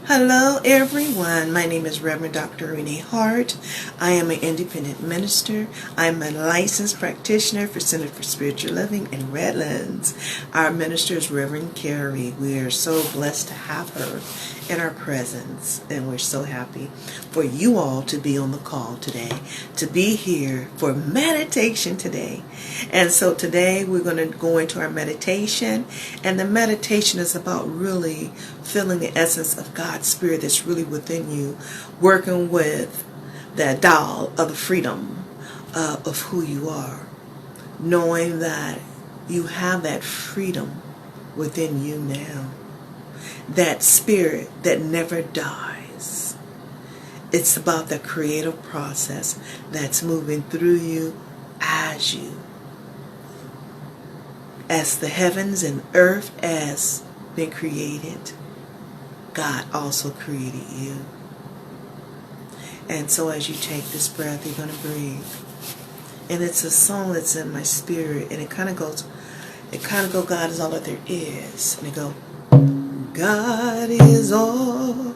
Hello everyone, my name is Reverend Dr. Renee Hart. I am an independent minister. I'm a licensed practitioner for Center for Spiritual Living in Redlands. Our minister is Reverend Carrie. We are so blessed to have her in our presence, and we're so happy for you all to be on the call today, to be here for meditation today. And so today we're going to go into our meditation, and the meditation is about really feeling the essence of God's Spirit that's really within you, working with that dial of the freedom of who you are, knowing that you have that freedom within you now, that spirit that never dies. It's about the creative process that's moving through you as you. As the heavens and earth has been created, God also created you. And so as you take this breath, you're going to breathe. And it's a song that's in my spirit, and it kind of goes, God is all that there is. And it goes, God is all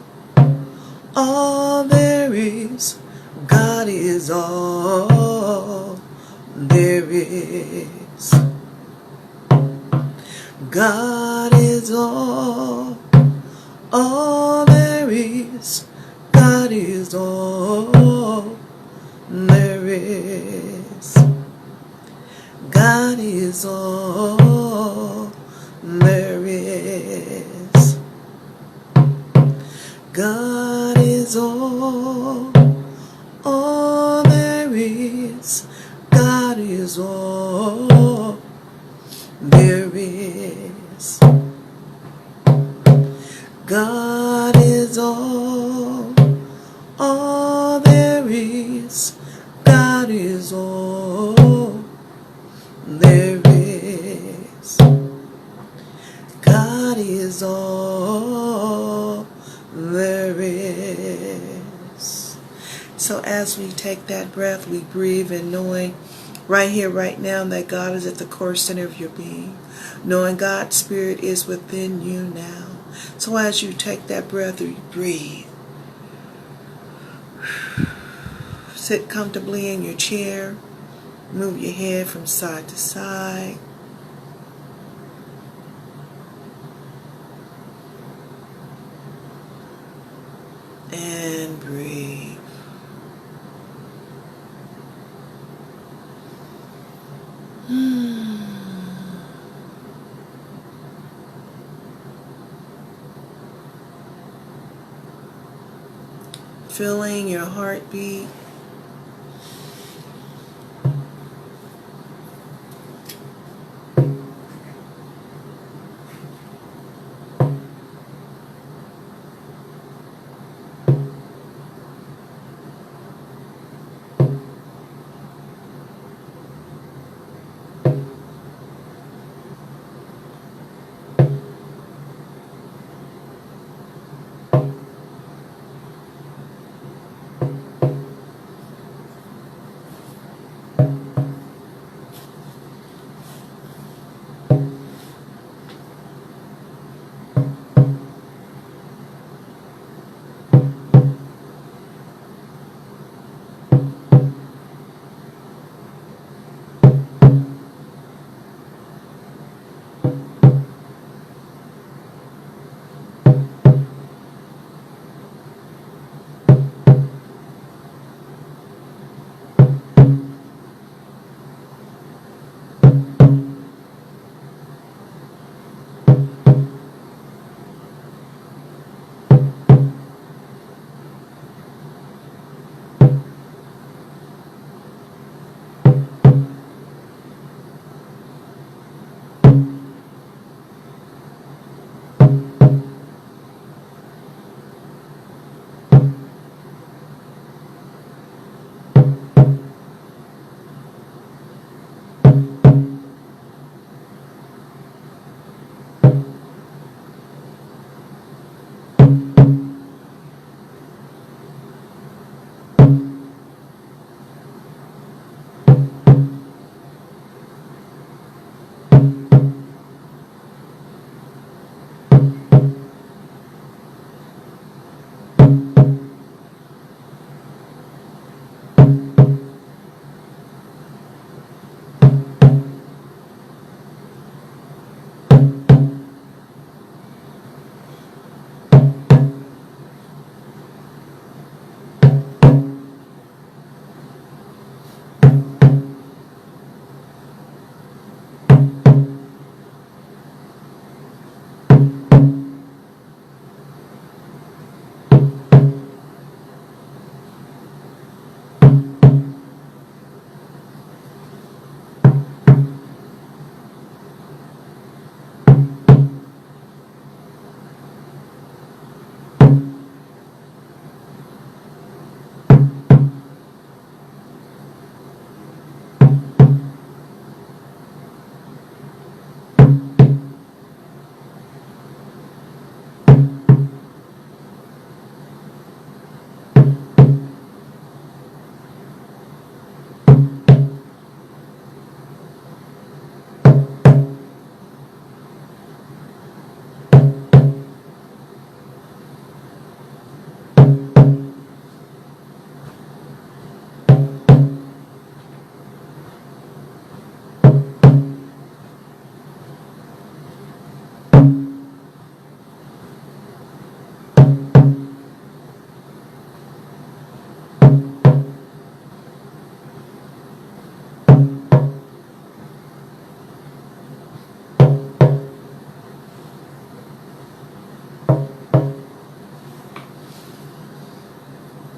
there is. God is all there is. God is all there is. God is all there is. God is all there is. God is all there is. God is all there is. God is all there is. God is all there is. God is all there is. So as we take that breath, we breathe and knowing right here, right now, that God is at the core center of your being. Knowing God's Spirit is within you now. So as you take that breath, you breathe. Sit comfortably in your chair. Move your head from side to side. And breathe. Feeling your heartbeat.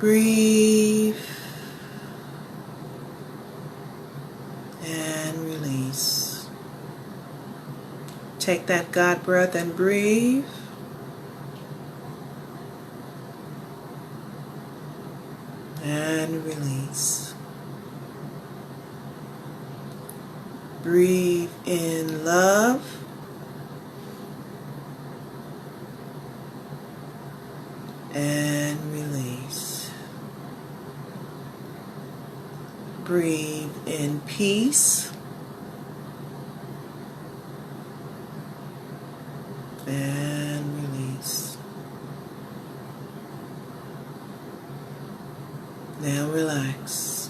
Breathe and release. Take that God breath and breathe. And release. Breathe in love. And release. Breathe in peace. And release. Now relax.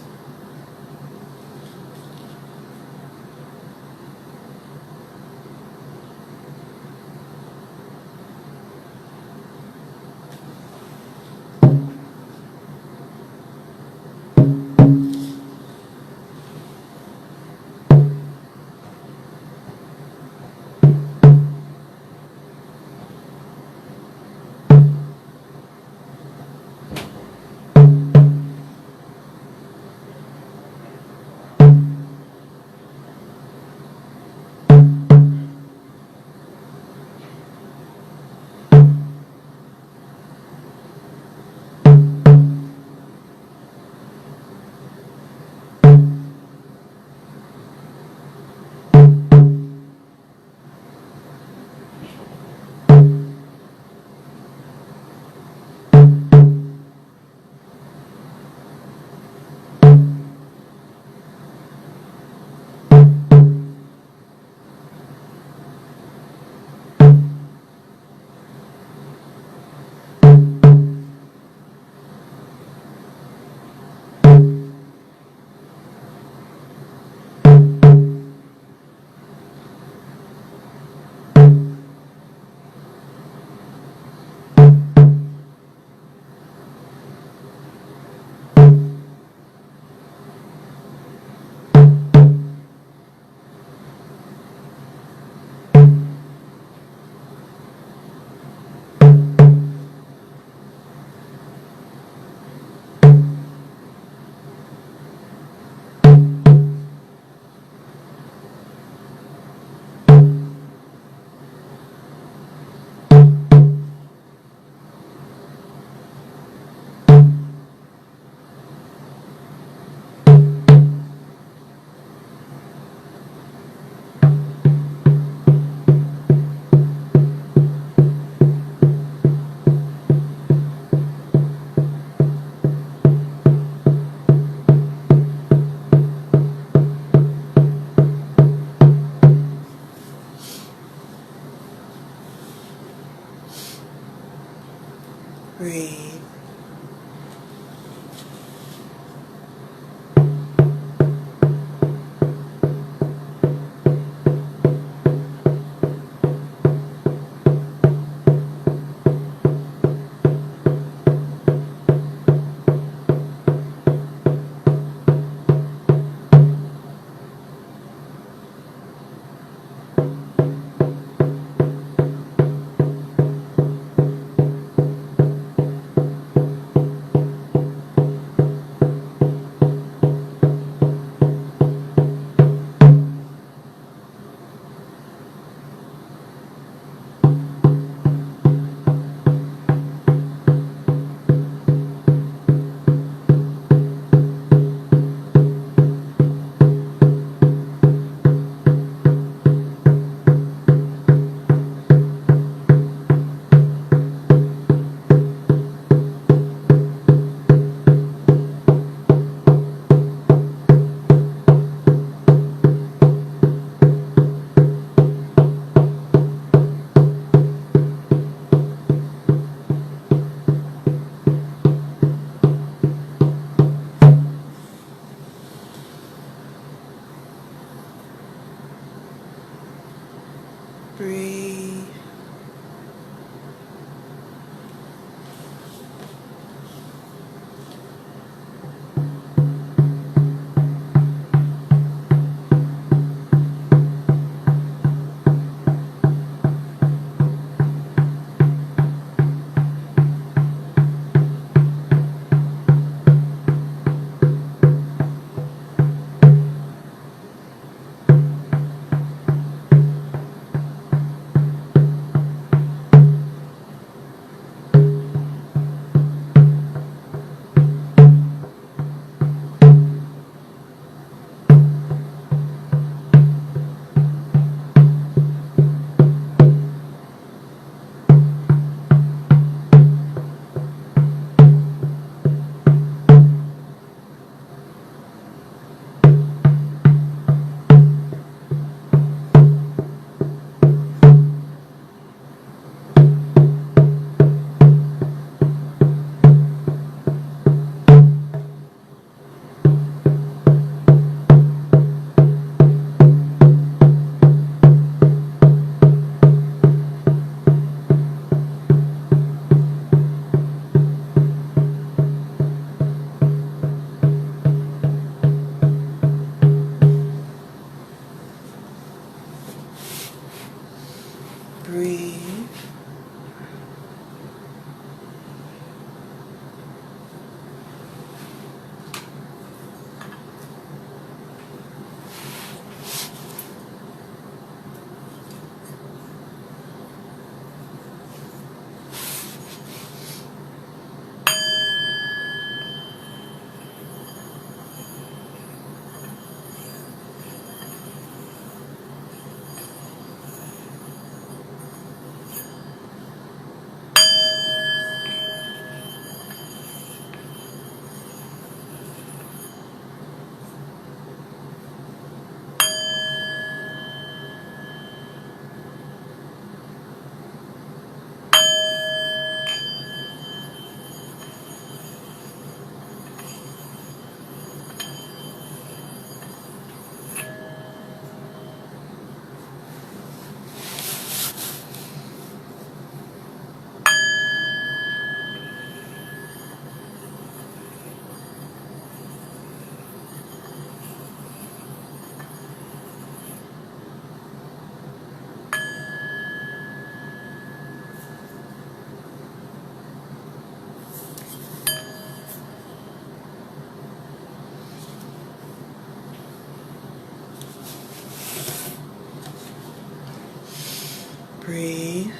Breathe. Breathe. Breathe. Breathe.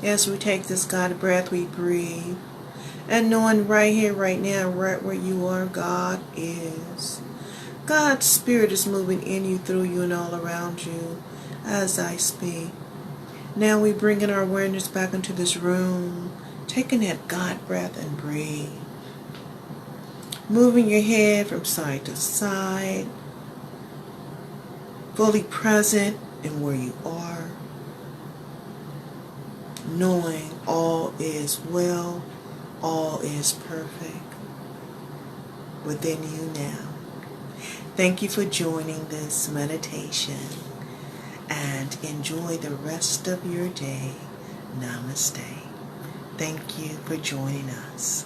As we take this God breath, we breathe. And knowing right here, right now, right where you are, God is. God's Spirit is moving in you, through you, and all around you as I speak. Now we bring in our awareness back into this room, taking that God breath and breathe. Moving your head from side to side, fully present in where you are, knowing all is well, all is perfect within you now. Thank you for joining this meditation and enjoy the rest of your day. Namaste. Thank you for joining us.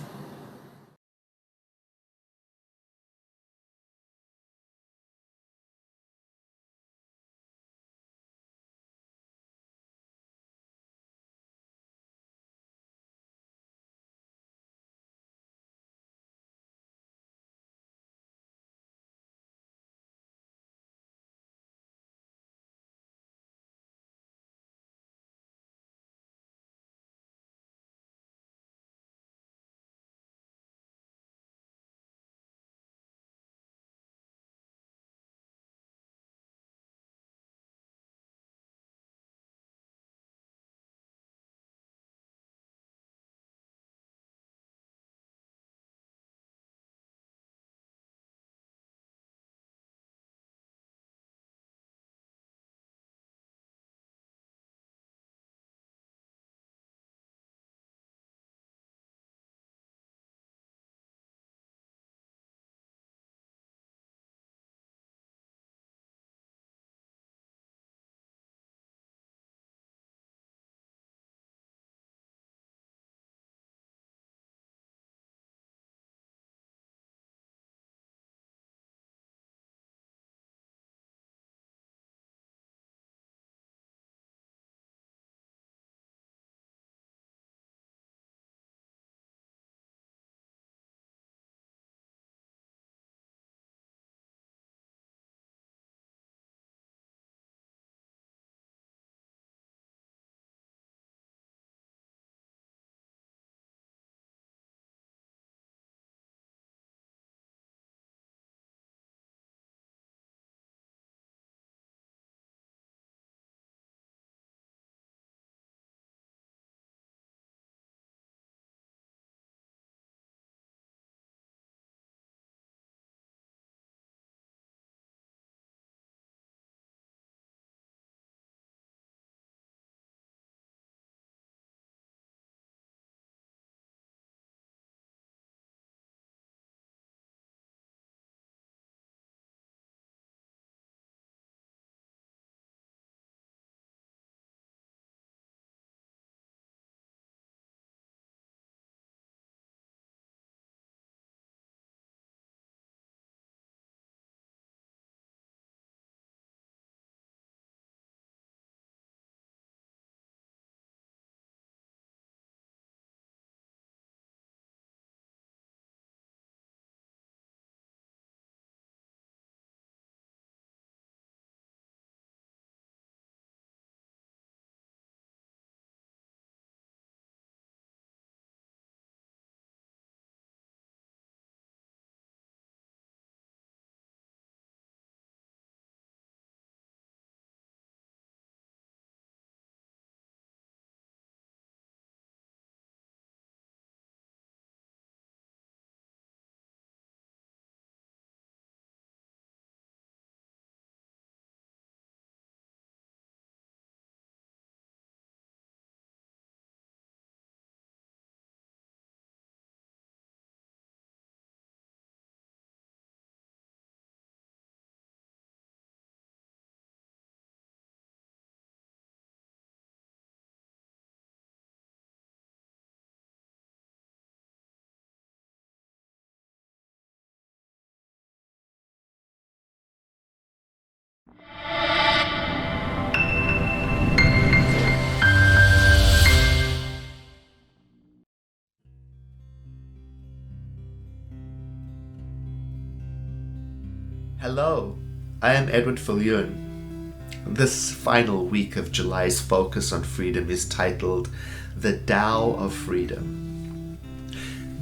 Hello, I am Edward Fillion. This final week of July's focus on freedom is titled The Tao of Freedom.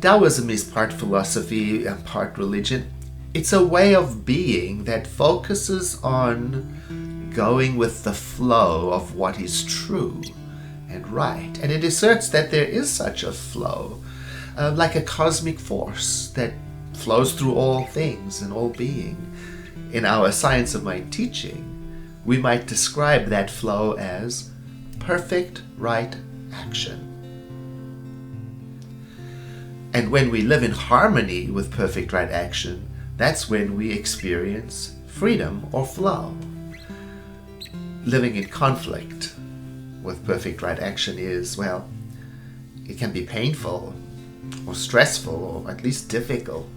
Taoism is part philosophy and part religion. It's a way of being that focuses on going with the flow of what is true and right. And it asserts that there is such a flow, like a cosmic force that flows through all things and all being. In our Science of Mind teaching, we might describe that flow as perfect right action. And when we live in harmony with perfect right action, that's when we experience freedom or flow. Living in conflict with perfect right action is, well, it can be painful or stressful or at least difficult.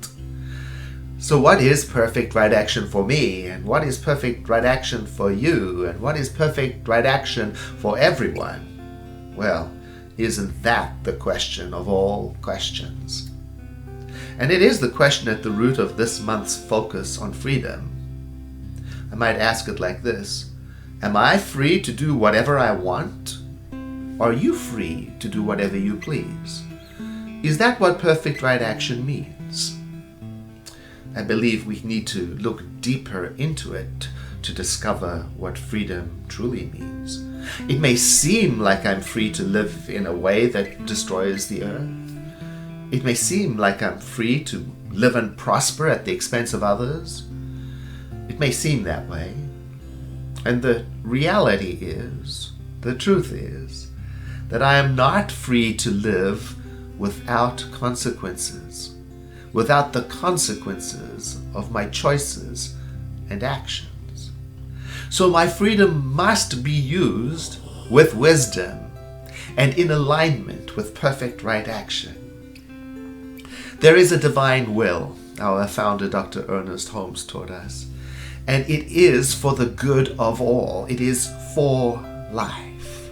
So what is perfect right action for me? And what is perfect right action for you? And what is perfect right action for everyone? Well, isn't that the question of all questions? And it is the question at the root of this month's focus on freedom. I might ask it like this: am I free to do whatever I want? Are you free to do whatever you please? Is that what perfect right action means? I believe we need to look deeper into it to discover what freedom truly means. It may seem like I'm free to live in a way that destroys the earth. It may seem like I'm free to live and prosper at the expense of others. It may seem that way. And the reality is, the truth is, that I am not free to live without consequences, without the consequences of my choices and actions. So my freedom must be used with wisdom and in alignment with perfect right action. There is a divine will, our founder Dr. Ernest Holmes taught us, and it is for the good of all. It is for life.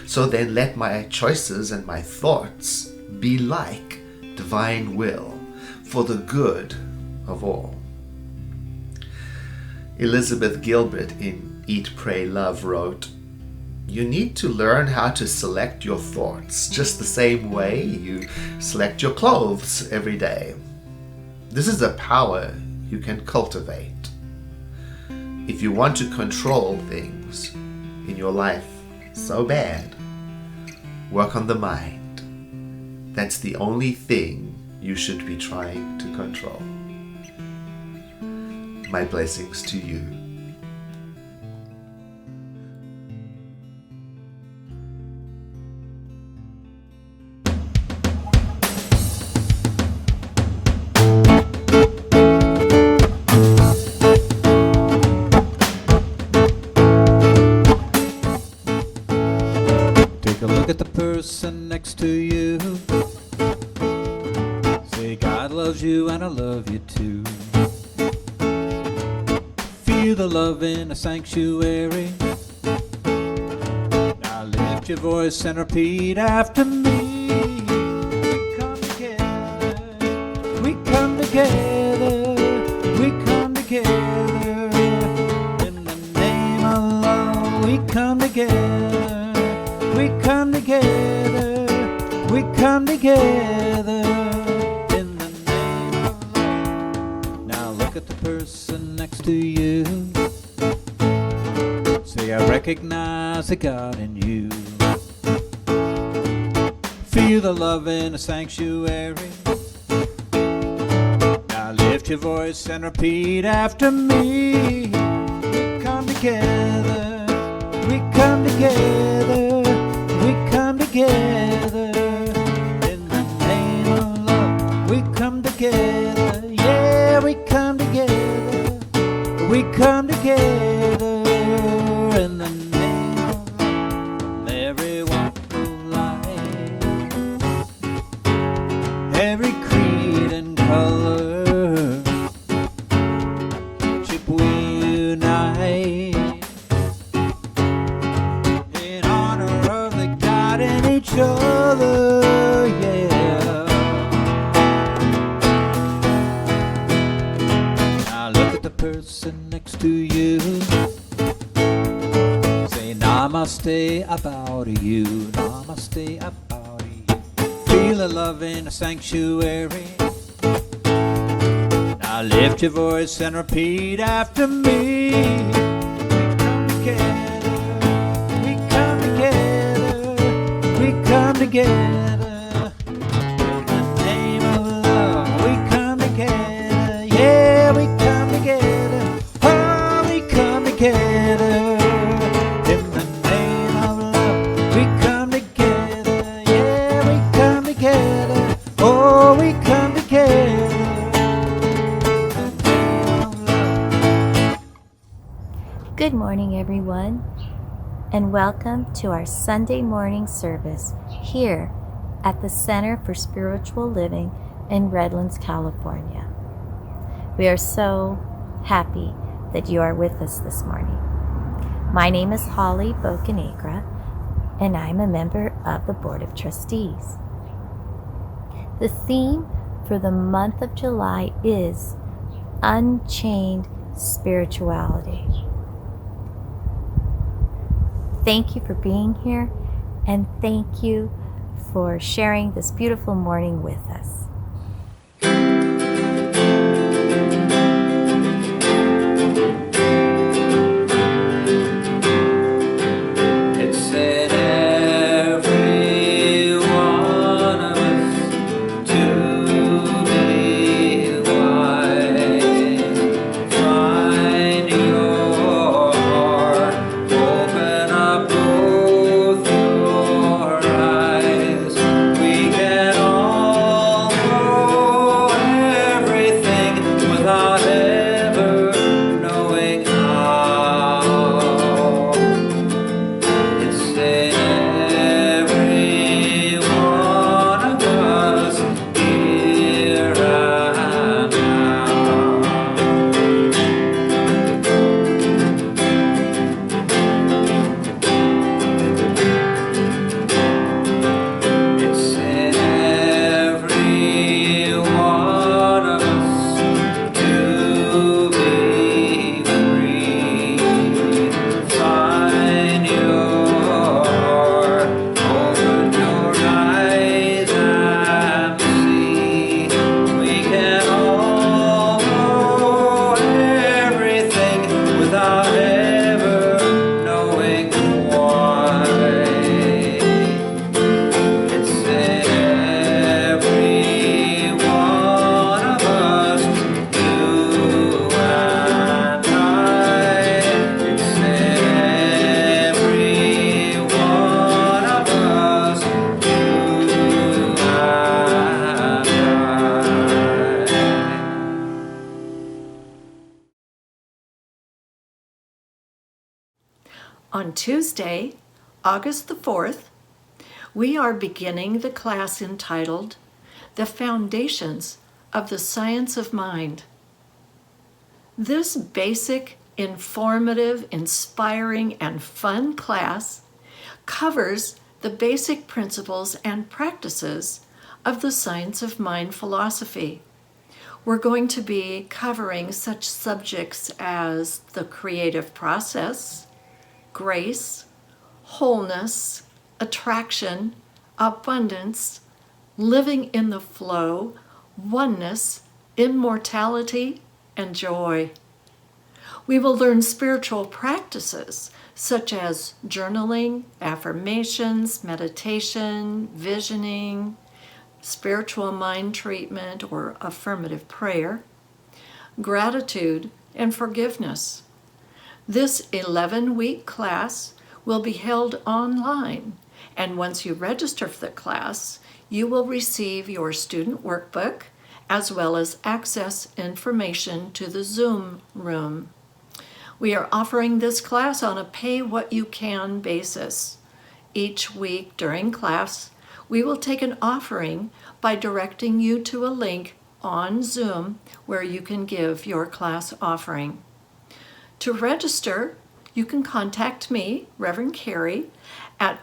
So then let my choices and my thoughts be like divine will for the good of all. Elizabeth Gilbert in Eat, Pray, Love wrote, "You need to learn how to select your thoughts just the same way you select your clothes every day. This is a power you can cultivate. If you want to control things in your life so bad, work on the mind. That's the only thing you should be trying to control." My blessings to you. Take a look at the person next to you. Say, God loves you and I love you too. Feel the love in a sanctuary. Now lift your voice and repeat after me. We come together, we come together, we come together. In the name of love, we come together, we come together, we come together. In the name of love. Now look at the person next to you. Say, I recognize the God in you. Feel the love in a sanctuary. Now lift your voice and repeat after me. We come together, we come together, we come together. In the name of love, we come together. Yeah, we come together, we come together. In the name of love, every walk of life, every creed and color, kinship we unite in honor of the God in each other. Yeah. Now look at the person to you. Say namaste about you, namaste about you. Feel a love in a sanctuary. Now lift your voice and repeat after me. We come together, we come together. In the name of love, we come together. Yeah, we come together. Oh, we come together. In the name of love, we come together. Yeah, we come together. Oh, we come together. Good morning, everyone, and welcome to our Sunday morning service here at the Center for Spiritual Living in Redlands, California. We are so happy that you are with us this morning. My name is Holly Bocanegra, and I'm a member of the Board of Trustees. The theme for the month of July is Unchained Spirituality. Thank you for being here, and thank you for sharing this beautiful morning with us. It's in every one of us to be wise. Find your heart, open up both your eyes. We can all know everything without ever knowing how. It's in every one of us here and now. It's in every one of us to be free. Find your heart, open your eyes and see. We can all know everything without ever knowing why. It's in every one of us, you and I. It's in every one of us, you and I. On Tuesday, August the 4th, we are beginning the class entitled The Foundations of the Science of Mind. This basic, informative, inspiring, and fun class covers the basic principles and practices of the Science of Mind philosophy. We're going to be covering such subjects as the creative process, grace, wholeness, attraction, abundance, living in the flow, oneness, immortality, and joy. We will learn spiritual practices such as journaling, affirmations, meditation, visioning, spiritual mind treatment or affirmative prayer, gratitude, and forgiveness. This 11-week class will be held online, and once you register for the class, you will receive your student workbook as well as access information to the Zoom room. We are offering this class on a pay-what-you-can basis. Each week during class, we will take an offering by directing you to a link on Zoom where you can give your class offering. To register, you can contact me, Reverend Carrie, at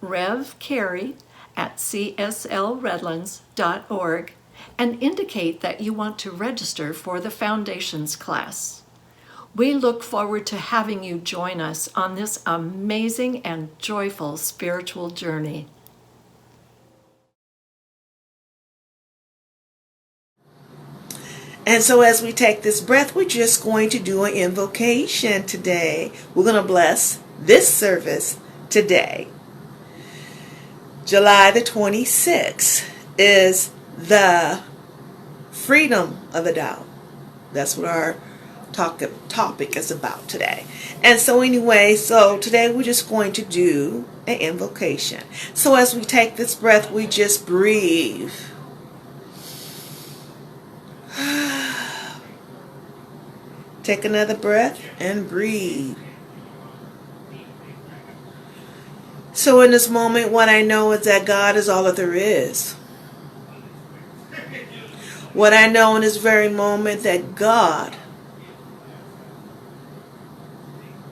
revcarrie@cslredlands.org and indicate that you want to register for the Foundations class. We look forward to having you join us on this amazing and joyful spiritual journey. And so as we take this breath, we're just going to do an invocation today. We're going to bless this service today. July the 26th is the freedom of the Tao. That's what our topic is about today. And so anyway, so today we're just going to do an invocation. So as we take this breath, we just breathe. Take another breath and breathe. So in this moment, what I know is that God is all that there is. What I know in this very moment, that God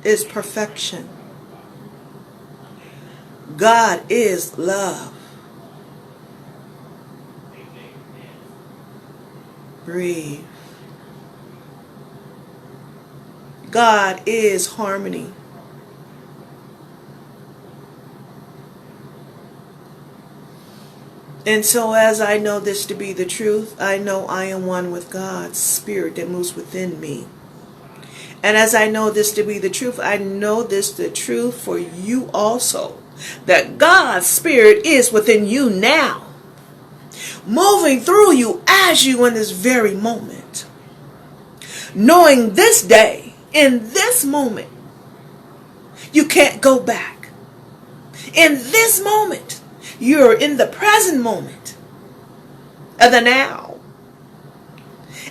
is perfection. God is love. Breathe. God is harmony. And so as I know this to be the truth, I know I am one with God's Spirit that moves within me. And as I know this to be the truth, I know this the truth for you also, that God's Spirit is within you now, moving through you as you in this very moment. Knowing this day, in this moment, you can't go back. In this moment, you're in the present moment of the now.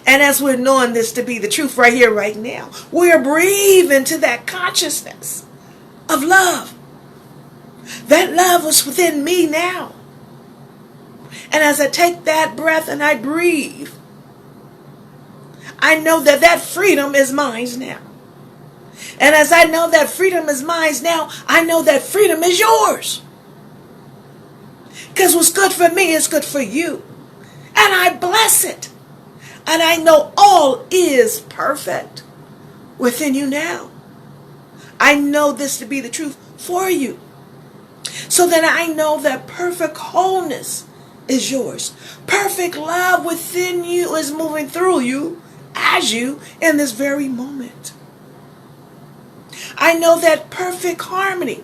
And as we're knowing this to be the truth right here, right now, we're breathing to that consciousness of love. That love was within me now. And as I take that breath and I breathe, I know that that freedom is mine now. And as I know that freedom is mine now, I know that freedom is yours. Because what's good for me is good for you. And I bless it. And I know all is perfect within you now. I know this to be the truth for you. So that I know that perfect wholeness is yours. Perfect love within you is moving through you as you in this very moment. I know that perfect harmony,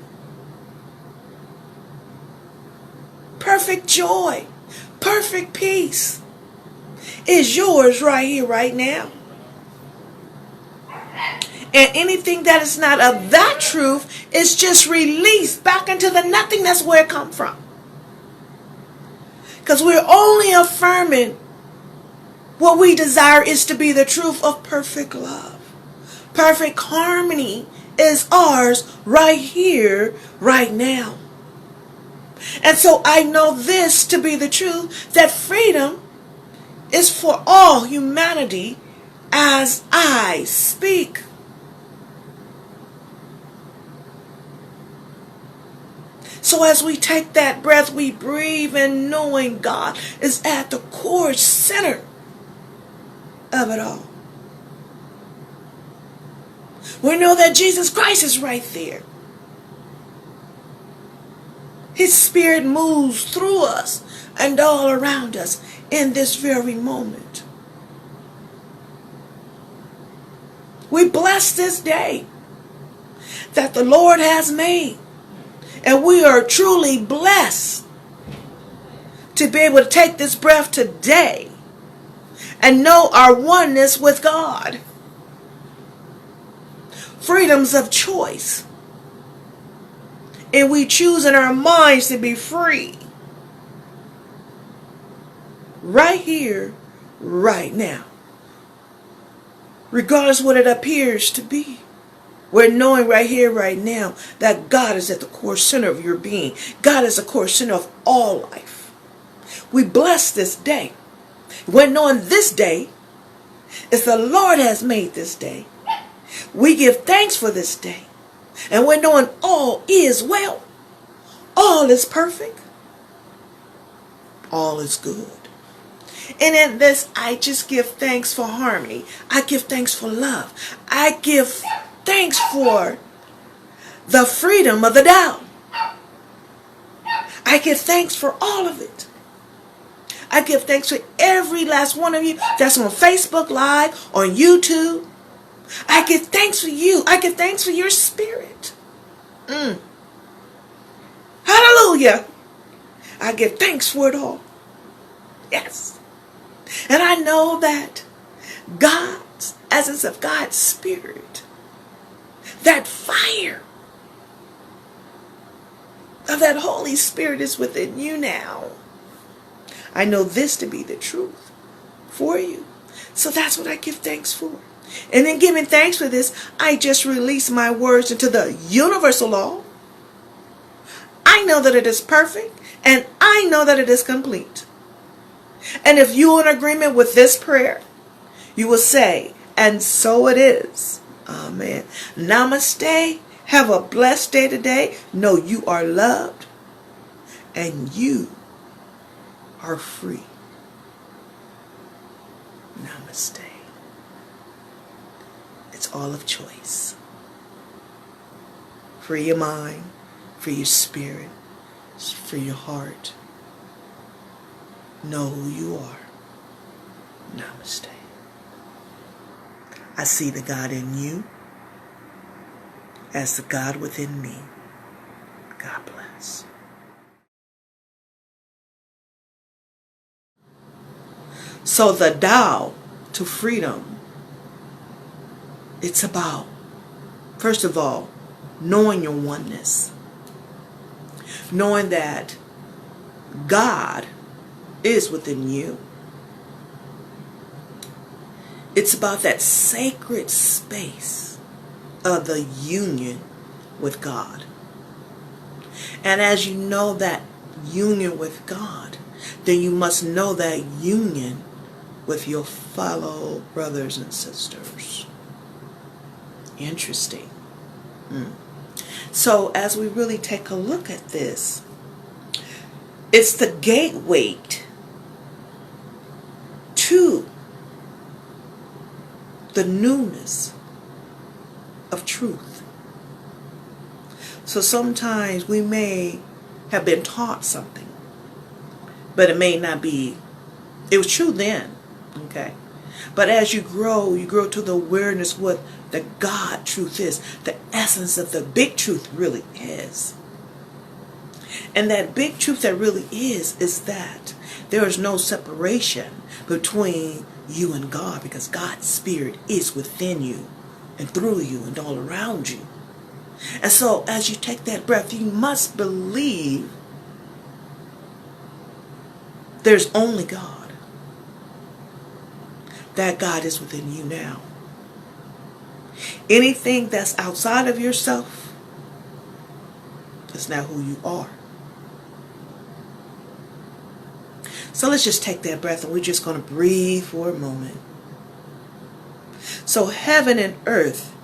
perfect joy, perfect peace is yours right here, right now. And anything that is not of that truth is just released back into the nothingness where it come from. Because we're only affirming what we desire is to be the truth of perfect love. Perfect harmony is ours right here, right now. And so I know this to be the truth, that freedom is for all humanity as I speak. So as we take that breath, we breathe and knowing God is at the core center of it all. We know that Jesus Christ is right there. His Spirit moves through us and all around us in this very moment. We bless this day that the Lord has made. And we are truly blessed to be able to take this breath today and know our oneness with God. Freedoms of choice. And we choose in our minds to be free. Right here, right now. Regardless what it appears to be. We're knowing right here, right now, that God is at the core center of your being. God is the core center of all life. We bless this day. We're knowing this day is the Lord has made this day. We give thanks for this day. And we're knowing all is well. All is perfect. All is good. And in this, I just give thanks for harmony. I give thanks for love. I give thanks for the freedom of the Tao. I give thanks for all of it. I give thanks for every last one of you that's on Facebook Live, on YouTube. I give thanks for you. I give thanks for your spirit. Hallelujah. I give thanks for it all. Yes. And I know that God's essence of God's spirit, that fire of that Holy Spirit is within you now. I know this to be the truth for you. So that's what I give thanks for. And in giving thanks for this, I just release my words into the universal law. I know that it is perfect, and I know that it is complete. And if you are in agreement with this prayer, you will say, and so it is. Amen. Namaste. Have a blessed day today. Know you are loved, and you are free. Namaste. It's all of choice. Free your mind, free your spirit, free your heart. Know who you are. Namaste. I see the God in you as the God within me. God bless. So the Tao to freedom, it's about, first of all, knowing your oneness. Knowing that God is within you. It's about that sacred space of the union with God. And as you know that union with God, then you must know that union with your fellow brothers and sisters. Interesting. So as we really take a look at this, it's the gateway to the newness of truth. So sometimes we may have been taught something, but it may not be, it was true then, okay? But as you grow to the awareness what the God truth is, the essence of the big truth really is. And that big truth that really is that there is no separation between you and God, because God's spirit is within you and through you and all around you. And so as you take that breath, you must believe there's only God. That God is within you now. Anything that's outside of yourself, that's not who you are. So let's just take that breath and we're just going to breathe for a moment. So heaven and earth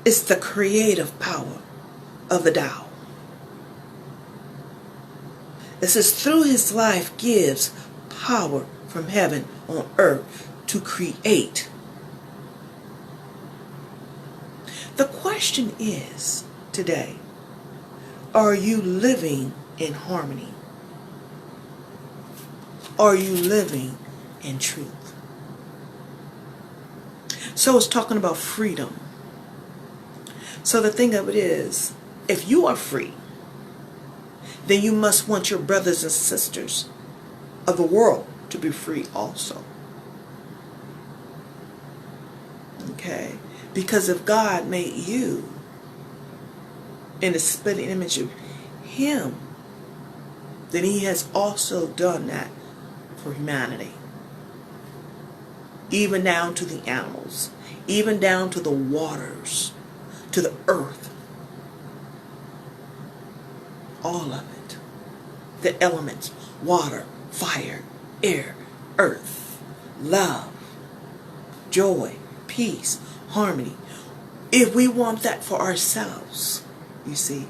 is the creative power of the Tao. It says through his life gives power from heaven on earth to create. The question is today, are you living in harmony? Are you living in truth? So it's talking about freedom. So the thing of it is, if you are free, then you must want your brothers and sisters of the world to be free also. Okay? Because if God made you in the split image of him, then he has also done that for humanity. Even down to the animals, even down to the waters, to the earth. All of it. The elements, water, fire, air, earth, love, joy, peace, harmony. If we want that for ourselves, you see,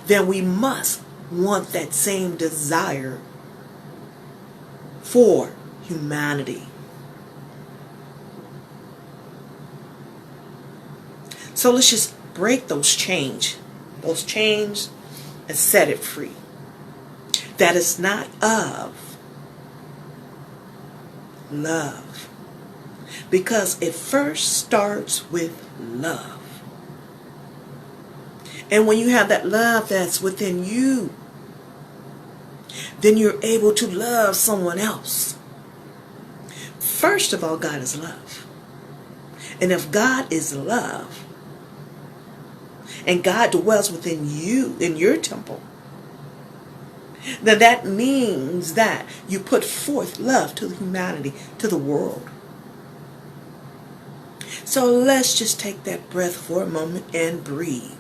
then we must want that same desire for humanity. So let's just break those chains and set it free. That is not of love. Because it first starts with love. And when you have that love that's within you, then you're able to love someone else. First of all, God is love. And if God is love, and God dwells within you, in your temple, then that means that you put forth love to humanity, to the world. So let's just take that breath for a moment and breathe.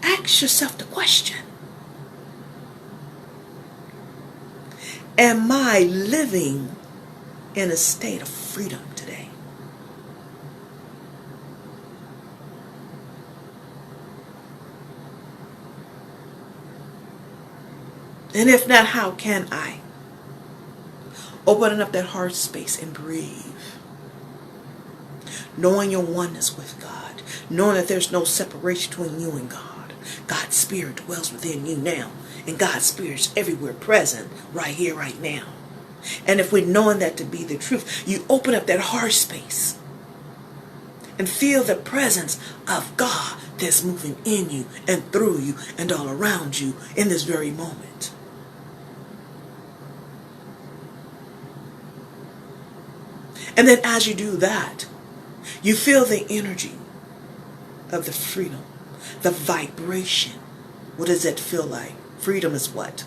Ask yourself the question: am I living in a state of freedom today? And if not, how can I? Opening up that heart space and breathe. Knowing your oneness with God. Knowing that there's no separation between you and God. God's Spirit dwells within you now. And God's Spirit is everywhere present, right here, right now. And if we're knowing that to be the truth, you open up that heart space and feel the presence of God that's moving in you and through you and all around you in this very moment. And then as you do that, you feel the energy of the freedom, the vibration. What does it feel like? Freedom is what?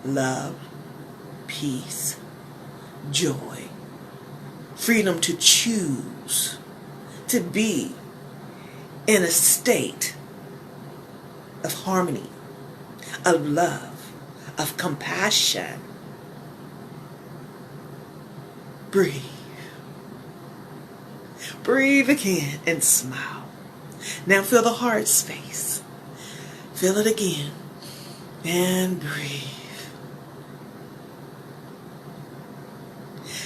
Love, peace, joy. Freedom to choose, to be in a state of harmony, of love, of compassion. Breathe. Breathe again and smile. Now feel the heart space. Feel it again and breathe.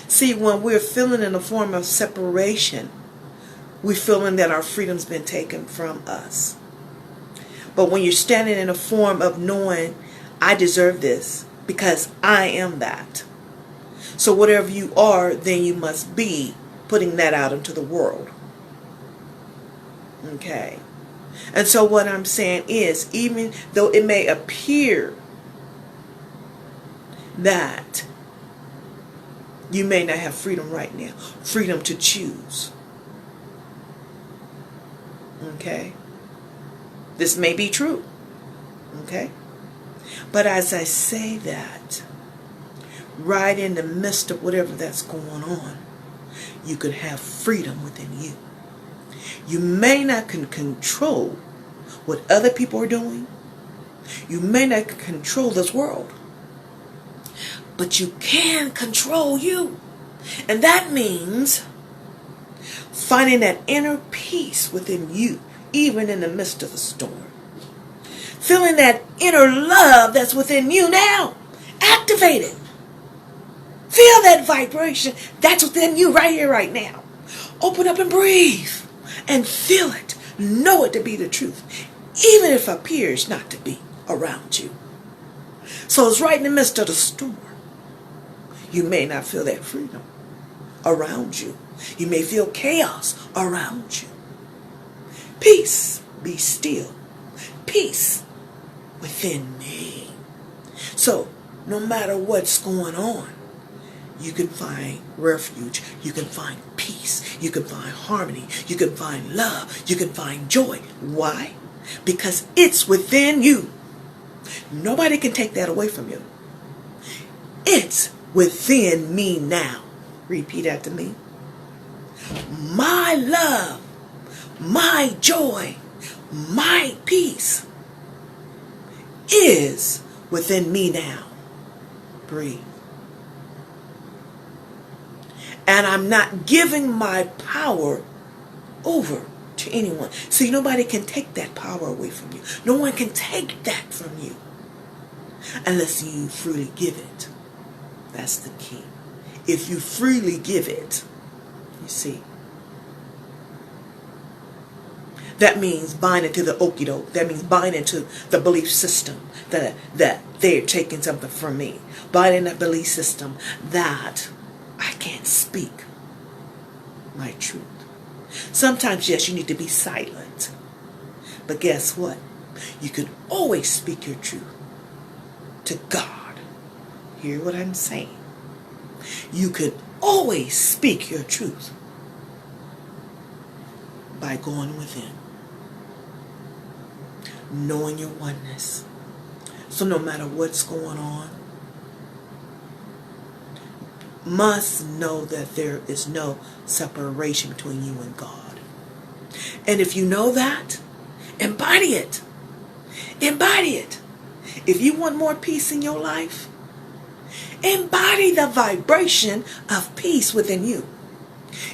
See, when we're feeling in a form of separation, we're feeling that our freedom's been taken from us. But when you're standing in a form of knowing, I deserve this because I am that. So whatever you are, then you must be putting that out into the world. Okay. And so what I'm saying is, even though it may appear that you may not have freedom right now, freedom to choose. Okay. This may be true. Okay. But as I say that, right in the midst of whatever that's going on, you could have freedom within you. You may not can control what other people are doing. You may not control this world. But you can control you. And that means finding that inner peace within you, even in the midst of the storm. Feeling that inner love that's within you now. Activate it. Feel that vibration that's within you right here, right now. Open up and breathe and feel it. Know it to be the truth, even if it appears not to be around you. So it's right in the midst of the storm. You may not feel that freedom around you. You may feel chaos around you. Peace, be still. Peace within me. So no matter what's going on, you can find refuge. You can find peace. You can find harmony. You can find love. You can find joy. Why? Because it's within you. Nobody can take that away from you. It's within me now. Repeat after me. My love, my joy, my peace is within me now. Breathe. And I'm not giving my power over to anyone. See, nobody can take that power away from you. No one can take that from you. unless you freely give it. That's the key. If you freely give it, you see, that means buying into the okie doke. That means buying into the belief system that they're taking something from me. Buying in that belief system that I can't speak my truth. Sometimes, yes, you need to be silent. But guess what? You can always speak your truth to God. Hear what I'm saying? You can always speak your truth by going within, knowing your oneness. So no matter what's going on, must know that there is no separation between you and God. And if you know that, embody it. Embody it. If you want more peace in your life, embody the vibration of peace within you.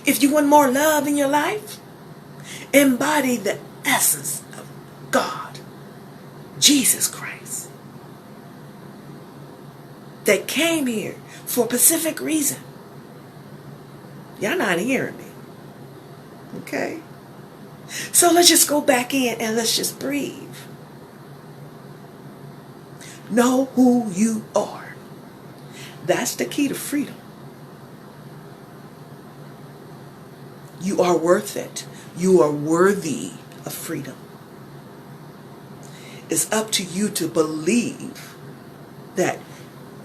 If you want more love in your life, embody the essence of God, Jesus Christ, that came here for a specific reason. Y'all not hearing me. Okay? So let's just go back in and let's just breathe. Know who you are. That's the key to freedom. You are worth it. You are worthy of freedom. It's up to you to believe that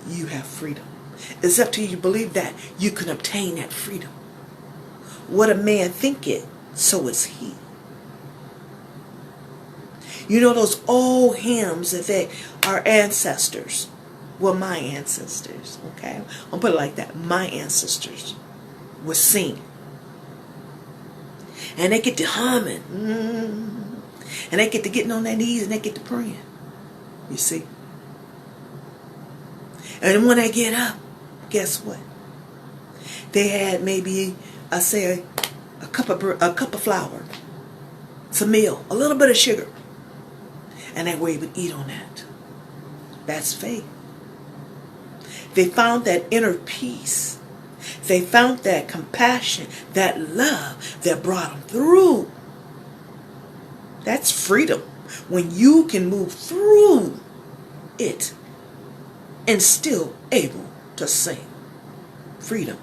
you have freedom. It's up to you to believe that you can obtain that freedom. What a man thinketh, so is he. You know those old hymns that they, our ancestors, well, my ancestors, okay? I'll put it like that. My ancestors would sing. And they get to humming. And they get to getting on their knees and they get to praying. You see? And when they get up, guess what? They had maybe, I say, a cup of flour, some meal, a little bit of sugar. And they were able to eat on that. That's faith. They found that inner peace. They found that compassion, that love that brought them through. That's freedom. When you can move through it and still able to sing. Freedom.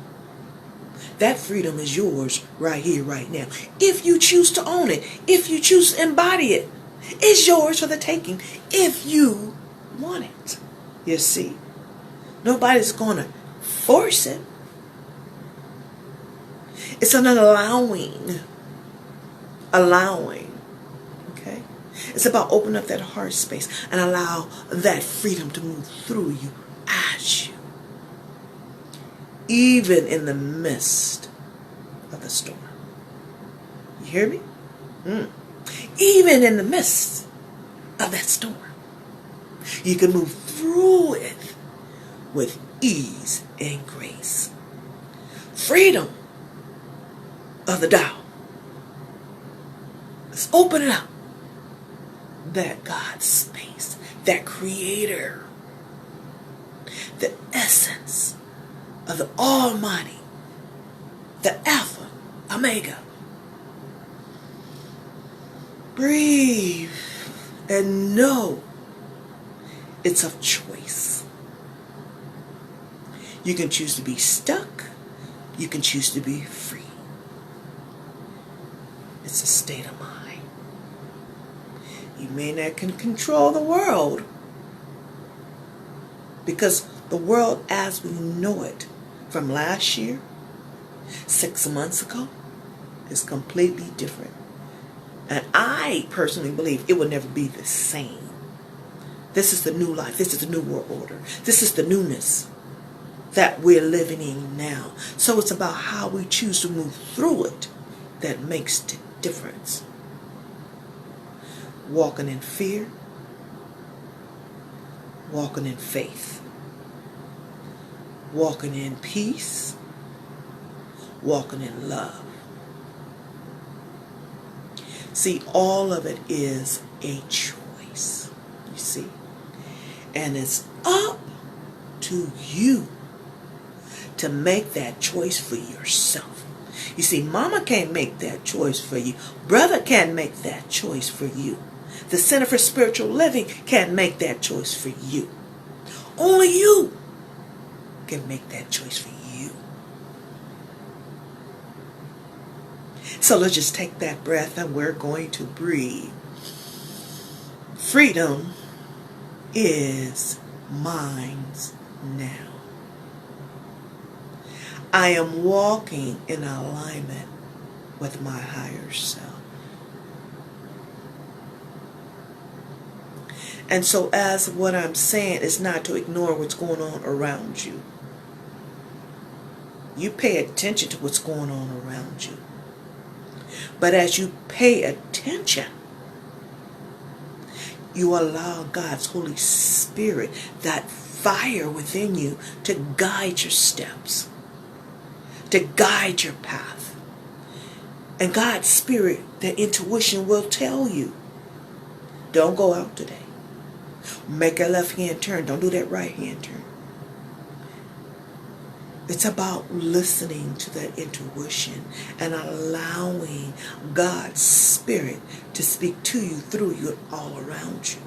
That freedom is yours right here, right now. If you choose to own it, if you choose to embody it, it's yours for the taking if you want it. You see? Nobody's going to force it. It's an allowing. Allowing. Okay? It's about opening up that heart space and allow that freedom to move through you, as you. Even in the midst of the storm. You hear me? Even in the midst of that storm, you can move through it with ease and grace. Freedom of the Tao. Let's open it up. That God space, that creator, the essence of the Almighty, the Alpha, Omega. Breathe and know it's of choice. You can choose to be stuck. You can choose to be free. It's a state of mind. You may not can control the world, because the world as we know it from last year, 6 months ago, is completely different. And I personally believe it will never be the same. This is the new life. This is the new world order. This is the newness that we're living in now. So it's about how we choose to move through it that makes the difference. Walking in fear, walking in faith, walking in peace, walking in love. See, all of it is a choice, you see. And it's up to you to make that choice for yourself. You see, mama can't make that choice for you. Brother can't make that choice for you. The Center for Spiritual Living can't make that choice for you. Only you can make that choice for you. So let's just take that breath and we're going to breathe. Freedom is mine now. I am walking in alignment with my higher self. And so as what I'm saying is not to ignore what's going on around you. You pay attention to what's going on around you. But as you pay attention, you allow God's Holy Spirit, that fire within you, to guide your steps, to guide your path. And God's Spirit, that intuition, will tell you, don't go out today. Make a left hand turn. Don't do that right hand turn. It's about listening to that intuition and allowing God's Spirit to speak to you, through you, and all around you.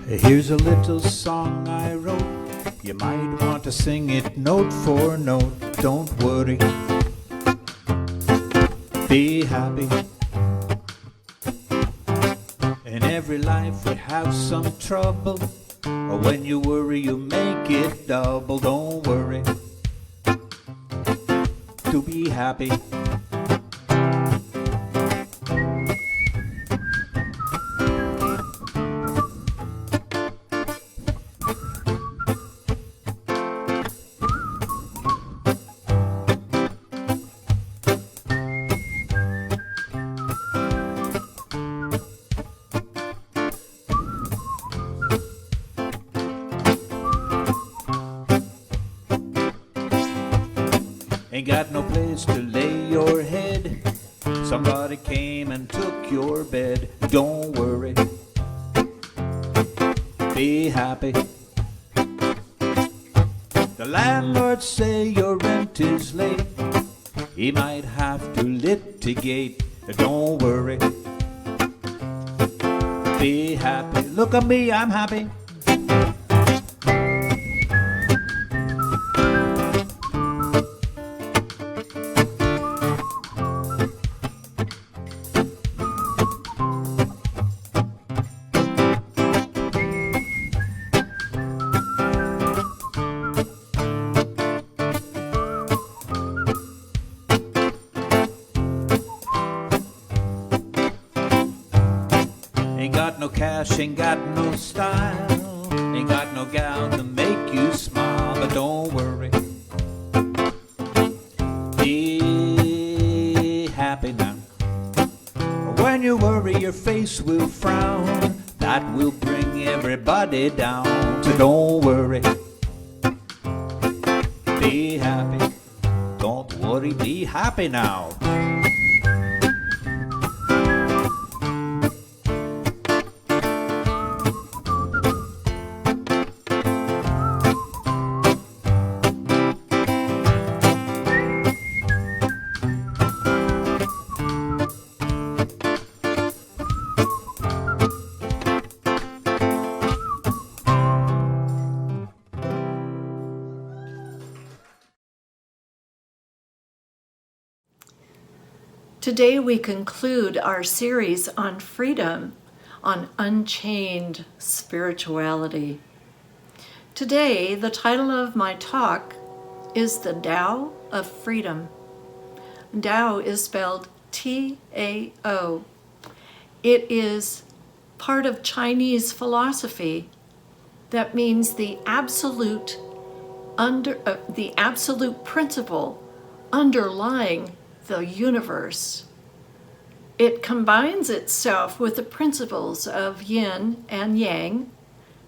Here's a little song I wrote. You might want to sing it note for note. Don't worry, be happy. In every life we have some trouble. When you worry, you make it double. Don't worry, to be happy. Ain't got no place to lay your head. Somebody came and took your bed. Don't worry, be happy. The landlord say your rent is late. He might have to litigate. Don't worry, be happy. Look at me, I'm happy. Ain't got no cash, ain't got no style, ain't got no gal to make you smile, but don't worry, be happy now. When you worry, your face will frown, that will bring everybody down. So don't worry, be happy. Don't worry, be happy now. Today we conclude our series on freedom, on unchained spirituality. Today, the title of my talk is The Tao of Freedom. Tao is spelled T-A-O. It is part of Chinese philosophy that means the absolute principle underlying the universe. It combines itself with the principles of yin and yang,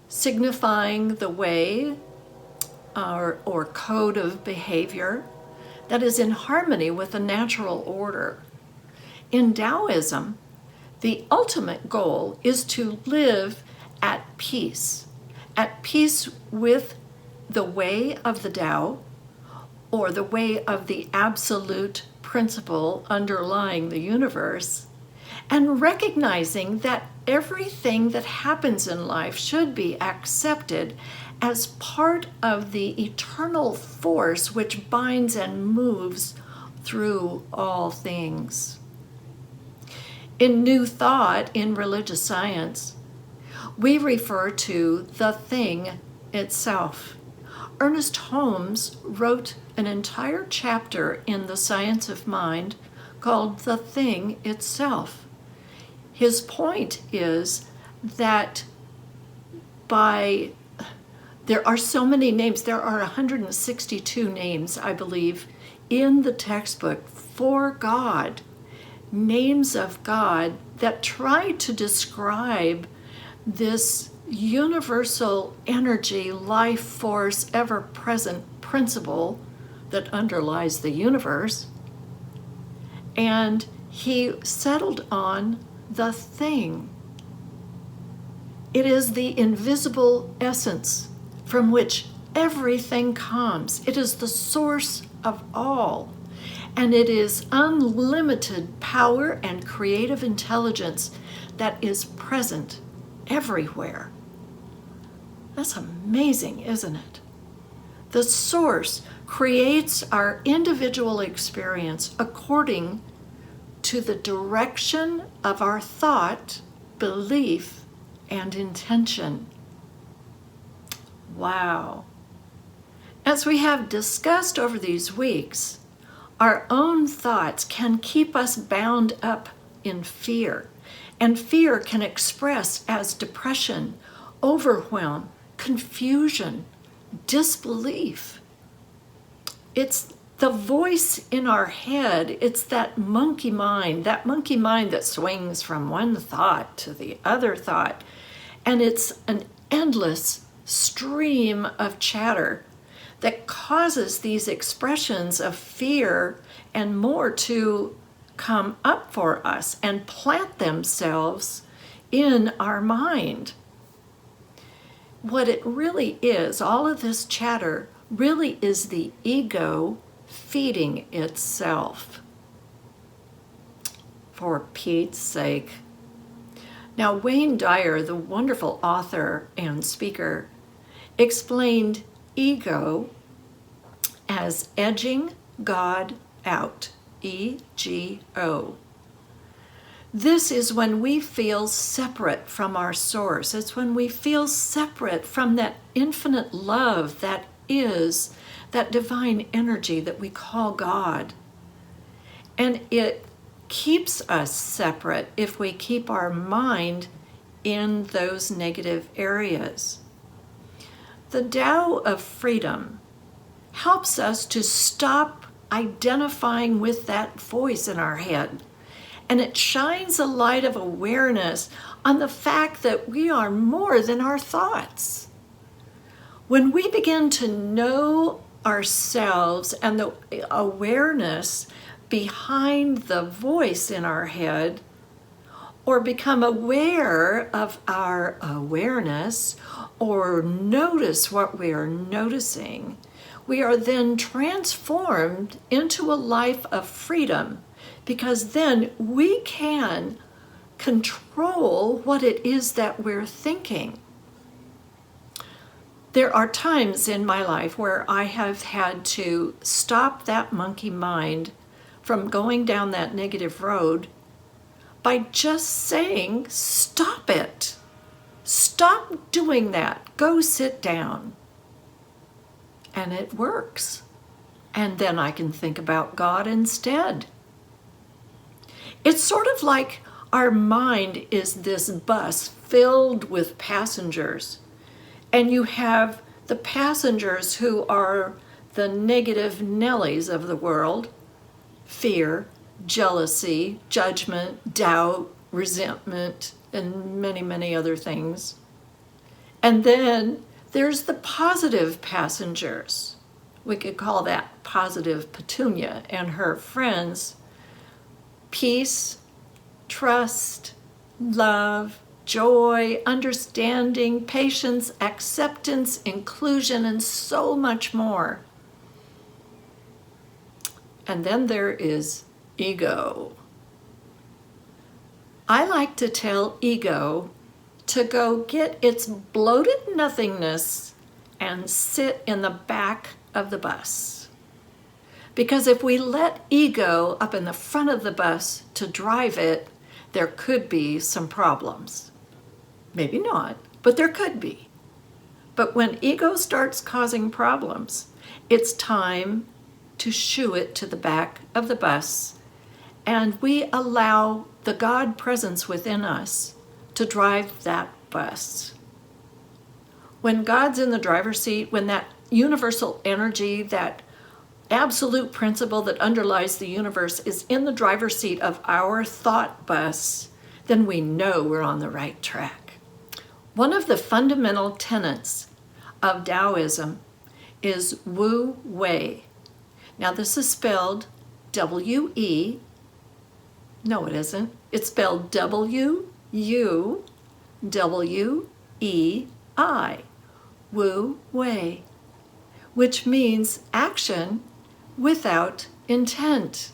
signifying the way, or code of behavior that is in harmony with the natural order. In Taoism, the ultimate goal is to live at peace with the way of the Tao, or the way of the absolute principle underlying the universe, and recognizing that everything that happens in life should be accepted as part of the eternal force which binds and moves through all things. In New Thought, in religious science, we refer to the thing itself. Ernest Holmes wrote an entire chapter in The Science of Mind called The Thing Itself. His point is that there are so many names, there are 162 names, I believe, in the textbook for God, names of God that try to describe this universal energy, life force, ever-present principle that underlies the universe. And he settled on the thing. It is the invisible essence from which everything comes. It is the source of all. And it is unlimited power and creative intelligence that is present everywhere. That's amazing, isn't it? The source creates our individual experience according to the direction of our thought, belief, and intention. Wow. As we have discussed over these weeks, our own thoughts can keep us bound up in fear, and fear can express as depression, overwhelm, confusion, disbelief. It's the voice in our head, it's that monkey mind that swings from one thought to the other thought, and it's an endless stream of chatter that causes these expressions of fear and more to come up for us and plant themselves in our mind. What it really is, all of this chatter really is the ego feeding itself. For Pete's sake. Now, Wayne Dyer, the wonderful author and speaker, explained ego as edging God out, E-G-O. This is when we feel separate from our source. It's when we feel separate from that infinite love that is that divine energy that we call God. And it keeps us separate if we keep our mind in those negative areas. The Tao of freedom helps us to stop identifying with that voice in our head. And it shines a light of awareness on the fact that we are more than our thoughts. When we begin to know ourselves and the awareness behind the voice in our head, or become aware of our awareness, or notice what we are noticing, we are then transformed into a life of freedom, because then we can control what it is that we're thinking. There are times in my life where I have had to stop that monkey mind from going down that negative road by just saying, stop it. Stop doing that. Go sit down. And it works. And then I can think about God instead. It's sort of like our mind is this bus filled with passengers. And you have the passengers who are the negative Nellies of the world: fear, jealousy, judgment, doubt, resentment, and many, many other things. And then There's the positive passengers. We could call that positive Petunia and her friends. Peace, trust, love, joy, understanding, patience, acceptance, inclusion, and so much more. And then there is ego. I like to tell ego to go get its bloated nothingness and sit in the back of the bus. Because if we let ego up in the front of the bus to drive it, there could be some problems. Maybe not, but there could be. But when ego starts causing problems, it's time to shoo it to the back of the bus, and we allow the God presence within us to drive that bus. When God's in the driver's seat, when that universal energy, that absolute principle that underlies the universe is in the driver's seat of our thought bus, then we know we're on the right track. One of the fundamental tenets of Taoism is Wu Wei. Now this is spelled W-E. No, it isn't. It's spelled W-U-W-E-I. Wu Wei, which means action without intent.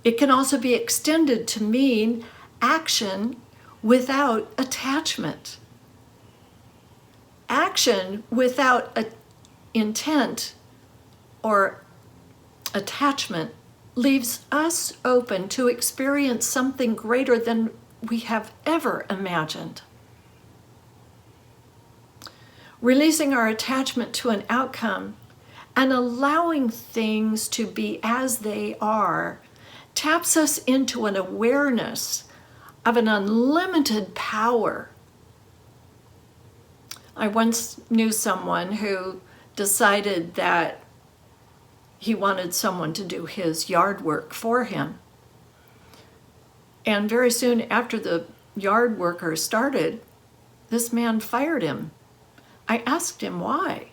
It can also be extended to mean action without attachment. Action without intent or attachment leaves us open to experience something greater than we have ever imagined. Releasing our attachment to an outcome and allowing things to be as they are taps us into an awareness of an unlimited power. I once knew someone who decided that he wanted someone to do his yard work for him. And very soon after the yard worker started, this man fired him. I asked him why.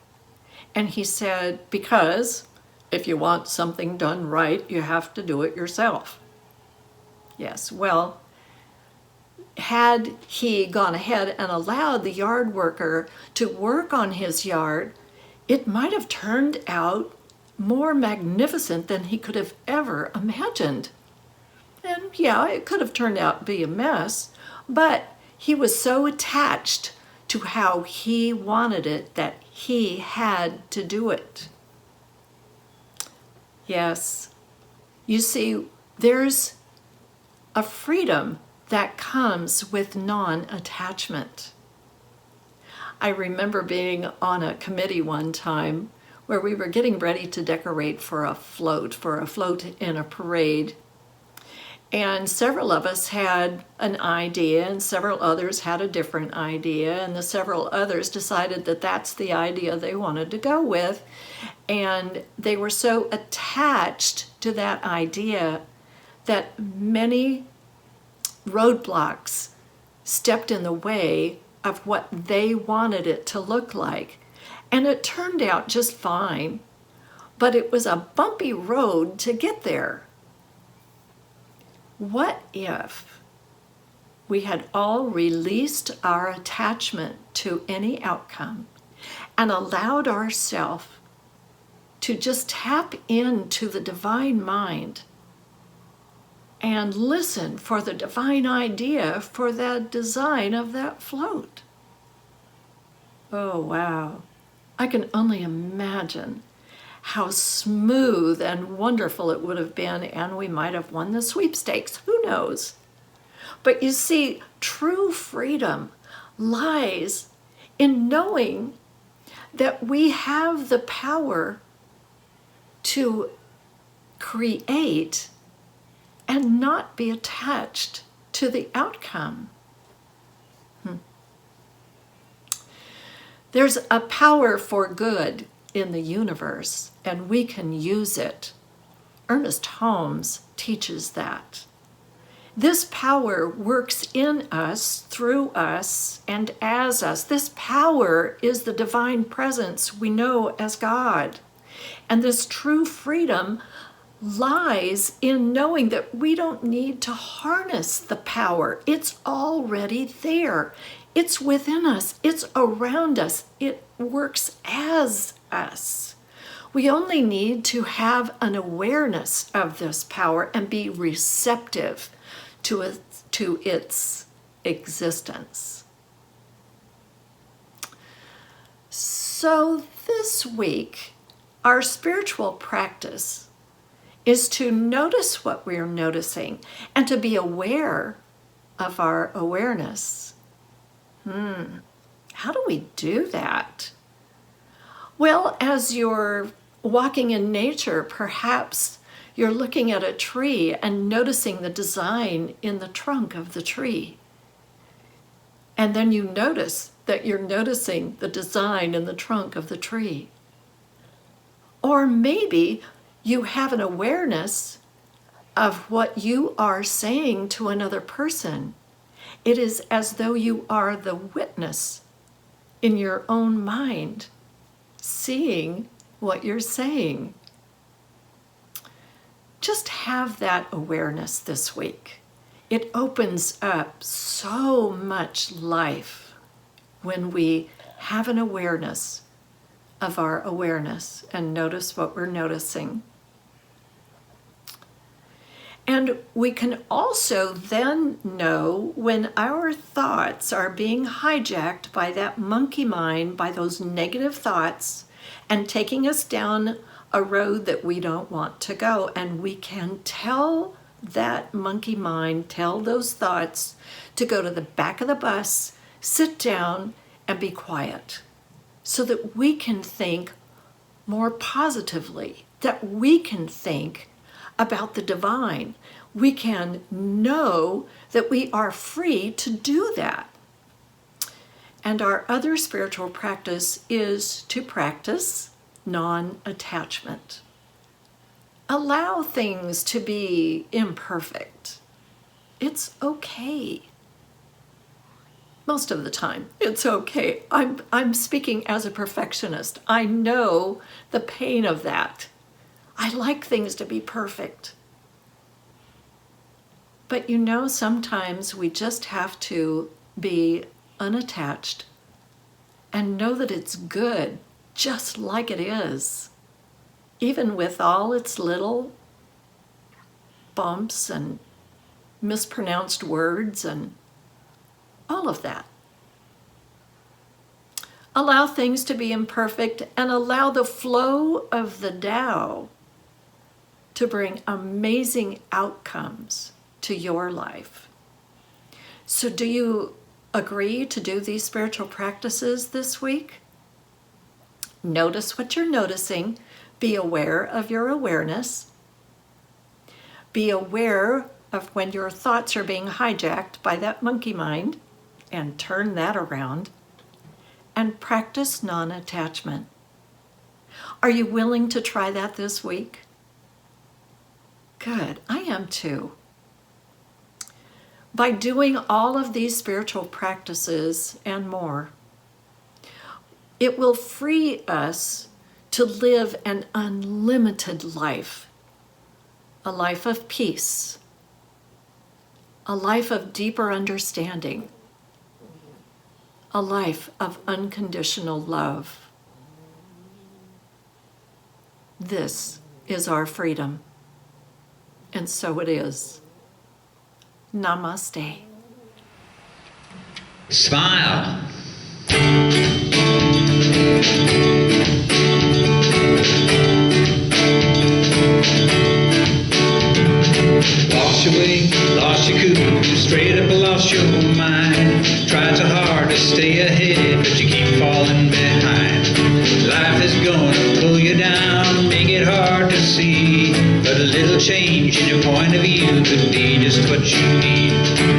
And he said, because if you want something done right, you have to do it yourself. Yes, well, had he gone ahead and allowed the yard worker to work on his yard, it might have turned out more magnificent than he could have ever imagined. And yeah, it could have turned out to be a mess, but he was so attached to how he wanted it that he had to do it. Yes, you see, there's a freedom that comes with non-attachment. I remember being on a committee one time where we were getting ready to decorate for a float in a parade. And several of us had an idea and several others had a different idea, and the several others decided that that's the idea they wanted to go with. And they were so attached to that idea that many roadblocks stepped in the way of what they wanted it to look like. And it turned out just fine, but it was a bumpy road to get there. What if we had all released our attachment to any outcome and allowed ourselves to just tap into the divine mind and listen for the divine idea for the design of that float? Oh, wow. I can only imagine how smooth and wonderful it would have been, and we might have won the sweepstakes. Who knows? But you see, true freedom lies in knowing that we have the power to create and not be attached to the outcome. There's a power for good in the universe, and we can use it. Ernest Holmes teaches that. This power works in us, through us, and as us. This power is the divine presence we know as God. And this true freedom lies in knowing that we don't need to harness the power. It's already there. It's within us. It's around us. It works as us. We only need to have an awareness of this power and be receptive to its existence. So this week, our spiritual practice is to notice what we're noticing and to be aware of our awareness. How do we do that? Well, as you're walking in nature, perhaps you're looking at a tree and noticing the design in the trunk of the tree. And then you notice that you're noticing the design in the trunk of the tree. Or maybe you have an awareness of what you are saying to another person. It is as though you are the witness in your own mind, seeing what you're saying. Just have that awareness this week. It opens up so much life when we have an awareness of our awareness and notice what we're noticing. And we can also then know when our thoughts are being hijacked by that monkey mind, by those negative thoughts, and taking us down a road that we don't want to go. And we can tell that monkey mind, tell those thoughts to go to the back of the bus, sit down, and be quiet, so that we can think more positively, that we can think about the divine. We can know that we are free to do that. And our other spiritual practice is to practice non-attachment. Allow things to be imperfect. It's okay. Most of the time, it's okay. I'm speaking as a perfectionist. I know the pain of that. I like things to be perfect. But sometimes we just have to be unattached and know that it's good just like it is, even with all its little bumps and mispronounced words and all of that. Allow things to be imperfect and allow the flow of the Tao to bring amazing outcomes to your life. So do you agree to do these spiritual practices this week? Notice what you're noticing. Be aware of your awareness. Be aware of when your thoughts are being hijacked by that monkey mind and turn that around. And practice non-attachment. Are you willing to try that this week? Good, I am too. By doing all of these spiritual practices and more, it will free us to live an unlimited life, a life of peace, a life of deeper understanding, a life of unconditional love. This is our freedom, and so it is. Namaste. Smile. Lost your way, lost your cool, straight up lost your mind. Tried so hard to stay ahead, but you keep falling behind. Life is gonna pull you down, make it hard to see. But a little change in your point of view could be just what you need.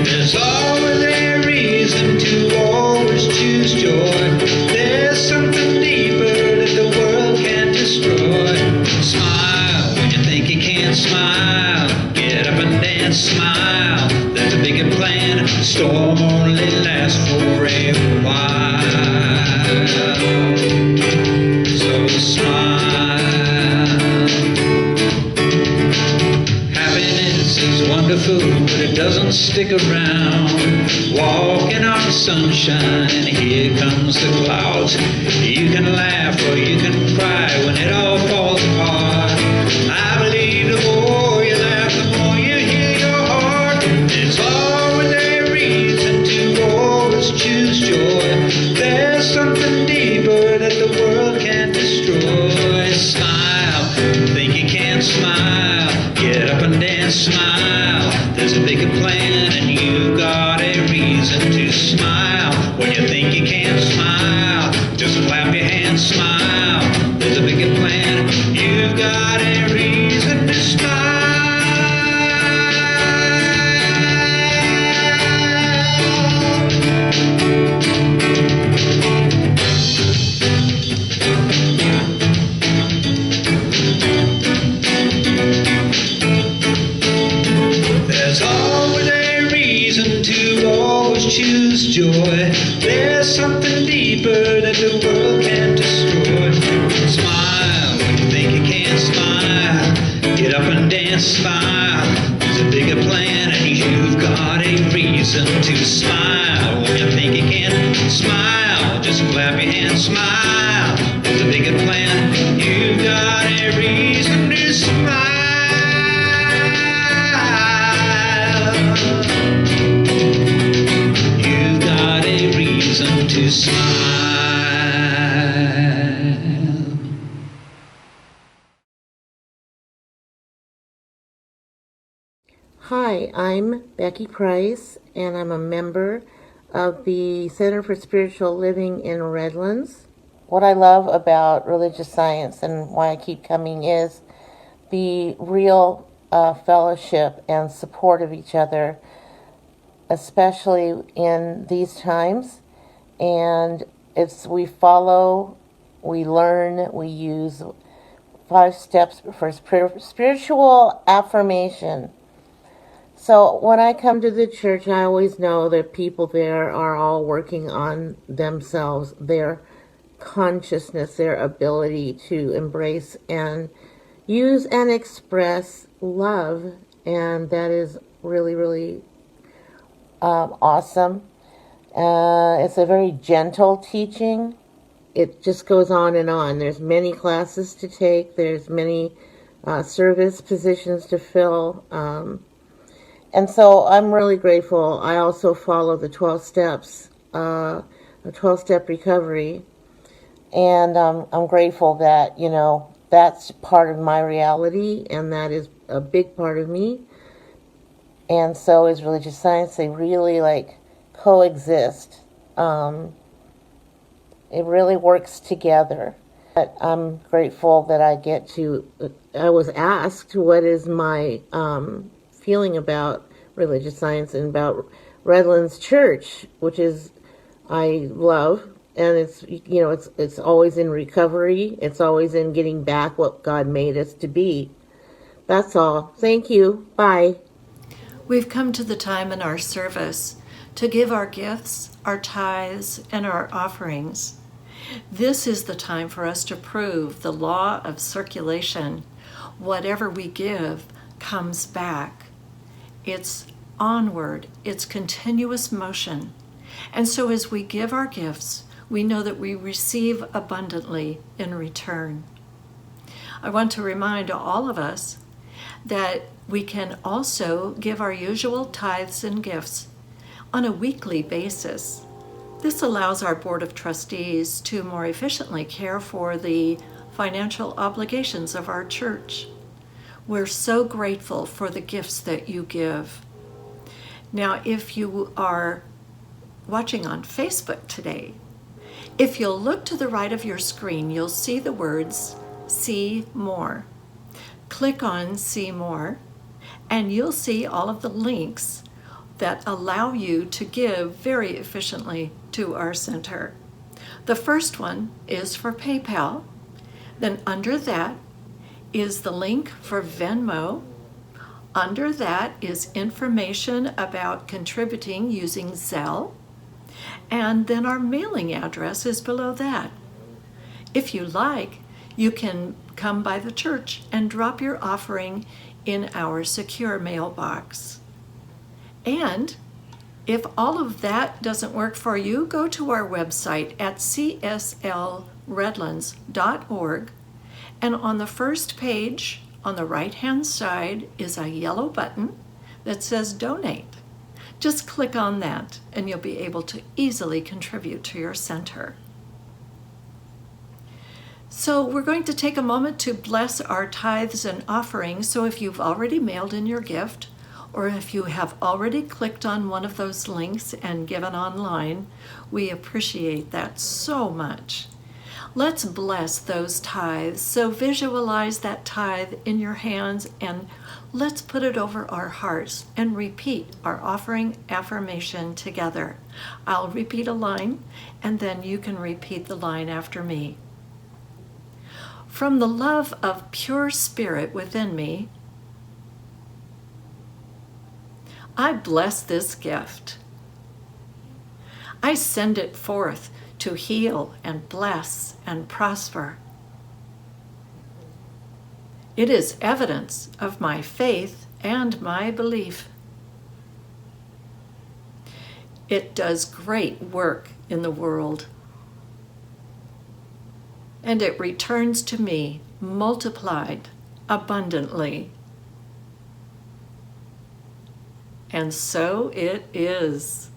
There's always a reason to always choose joy. There's something deeper that the world can't destroy. Smile when you think you can't smile. Get up and dance, smile. storm only lasts for a while. So smile. Happiness is wonderful, but it doesn't stick around. Walking on sunshine, and here comes the clouds. You can laugh or you can cry when it all falls apart. I believe the more you laugh, the more you heal your heart. It's always a reason to always choose joy. There's something deeper that the world can't destroy. Smile, think you can't smile. Get up and dance, smile. There's a bigger plan and you got a reason to smile. When you think you can't smile, just clap your hands, smile. There's a bigger plan, you've got a reason to smile. There's always a reason to always choose joy. There's something deeper that the world can't destroy. Smile when you think you can't smile. Get up and dance, smile. There's a bigger plan and you've got a reason to smile. When you think you can't smile, just clap your hands, smile. There's a bigger plan, you've got a reason to smile. You've got a reason to smile. Hi, I'm Becky Price, and I'm a member of the Center for Spiritual Living in Redlands. What I love about religious science and why I keep coming is the real fellowship and support of each other, especially in these times. And we follow, we learn, we use 5 steps for spiritual affirmation. So when I come to the church, I always know that people there are all working on themselves, their consciousness, their ability to embrace and use and express love. And that is really, really awesome. It's a very gentle teaching. It just goes on and on. There's many classes to take. There's many service positions to fill. And so I'm really grateful. I also follow the 12 steps, a 12-step recovery. And I'm grateful that, that's part of my reality, and that is a big part of me. And so is religious science. They really coexist. It really works together. But I'm grateful that I was asked what is my feeling about religious science and about Redlands Church, which is I love, and it's always in recovery. It's always in getting back what God made us to be. That's all. Thank you. Bye. We've come to the time in our service to give our gifts, our tithes, and our offerings. This is the time for us to prove the law of circulation. Whatever we give comes back. It's onward, it's continuous motion. And so as we give our gifts, we know that we receive abundantly in return. I want to remind all of us that we can also give our usual tithes and gifts on a weekly basis. This allows our Board of Trustees to more efficiently care for the financial obligations of our church. We're so grateful for the gifts that you give. Now, if you are watching on Facebook today, if you'll look to the right of your screen, you'll see the words, See More. Click on See More, and you'll see all of the links that allow you to give very efficiently to our center. The first one is for PayPal. Then under that is the link for Venmo. Under that is information about contributing using Zelle, and then our mailing address is below that. If you like, you can come by the church and drop your offering in our secure mailbox. And if all of that doesn't work for you, go to our website at cslredlands.org, and on the first page on the right-hand side is a yellow button that says Donate. Just click on that and you'll be able to easily contribute to your center. So we're going to take a moment to bless our tithes and offerings. So if you've already mailed in your gift, or if you have already clicked on one of those links and given online, we appreciate that so much. Let's bless those tithes. So visualize that tithe in your hands and let's put it over our hearts and repeat our offering affirmation together. I'll repeat a line and then you can repeat the line after me. From the love of pure spirit within me, I bless this gift. I send it forth to heal and bless and prosper. It is evidence of my faith and my belief. It does great work in the world, and it returns to me multiplied abundantly. And so it is.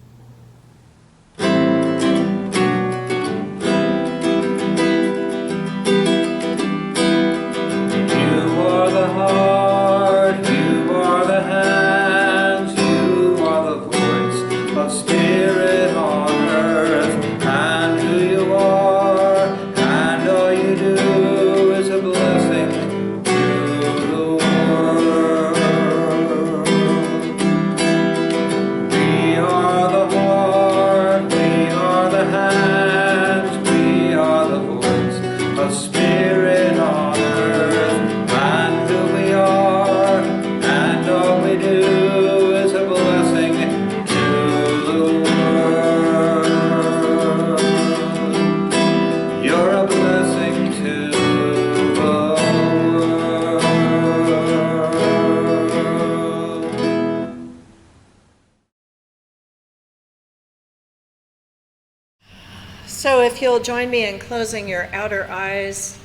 So if you'll join me in closing your outer eyes,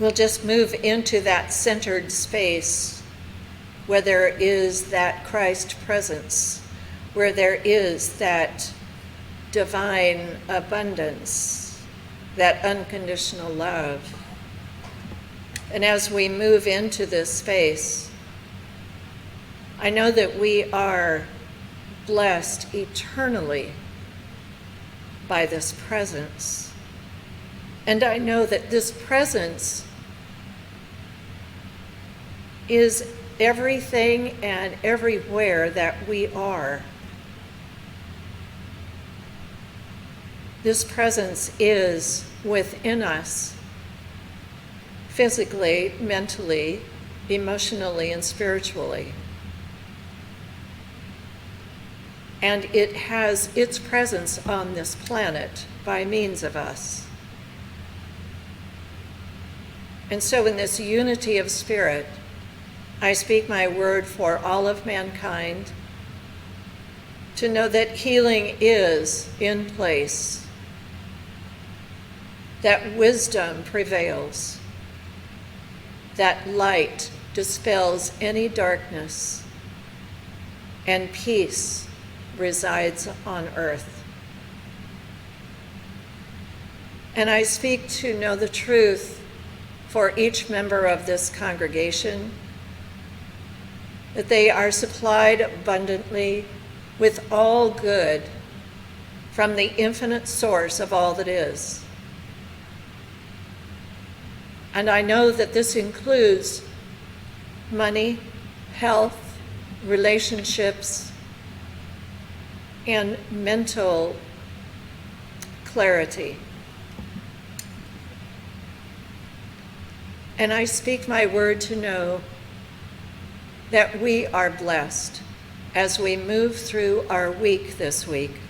we'll just move into that centered space where there is that Christ presence, where there is that divine abundance, that unconditional love. And as we move into this space, I know that we are blessed eternally by this presence. And I know that this presence is everything and everywhere that we are. This presence is within us, physically, mentally, emotionally, and spiritually. And it has its presence on this planet by means of us. And so in this unity of spirit, I speak my word for all of mankind to know that healing is in place, that wisdom prevails, that light dispels any darkness, and peace resides on earth. And I speak to know the truth for each member of this congregation, that they are supplied abundantly with all good from the infinite source of all that is. And I know that this includes money, health, relationships, and mental clarity. And I speak my word to know that we are blessed as we move through our week this week.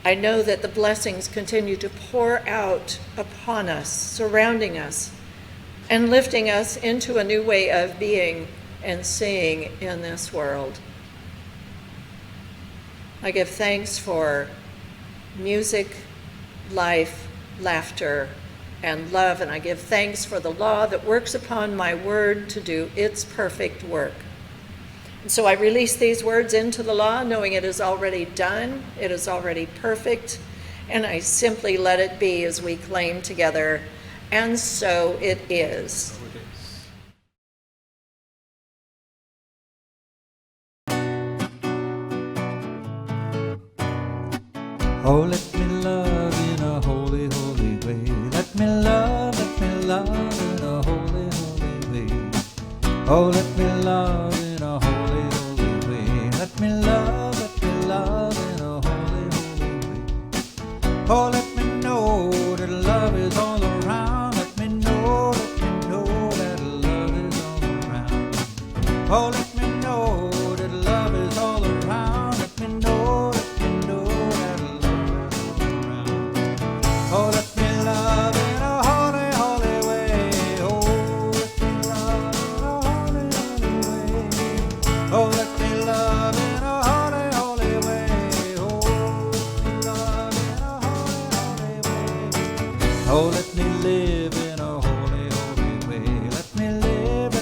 I know that the blessings continue to pour out upon us, surrounding us, and lifting us into a new way of being and seeing in this world. I give thanks for music, life, laughter, and love, and I give thanks for the law that works upon my word to do its perfect work. And so I release these words into the law, knowing it is already done, it is already perfect, and I simply let it be as we claim together, and so it is. Oh, let me love in a holy, holy way. Let me love in a holy, holy way. Oh, let me love in a holy, holy way. Let me love in a holy, holy way. Oh, let me know that love is all around. Let me know that love is all around. Oh, let me know that love is all around. Let me know that oh, let me love in a holy, holy way. Oh, let me love in a holy, holy way. Oh, let me love in a holy, holy way. Oh, let me love in a holy, holy way. Let me live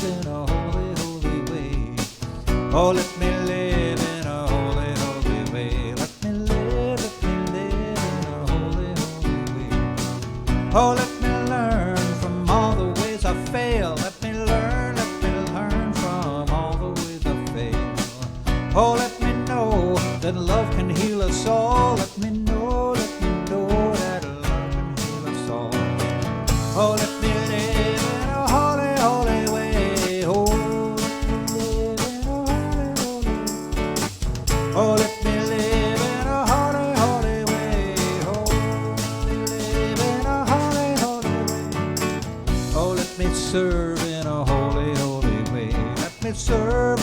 in a holy, holy way. Oh, let me live in a holy, holy way. Let me live in a holy, holy way. Oh, let me learn from all the ways I fail. Let me learn from all the ways I fail. Oh, let me know that love can heal us all. Let me know that love can heal us all. Oh, let me live in a holy, holy way. Oh, let me live in a holy, holy way. Oh, let me live in a holy, holy way. Oh, let me serve in a holy, holy way. Let me serve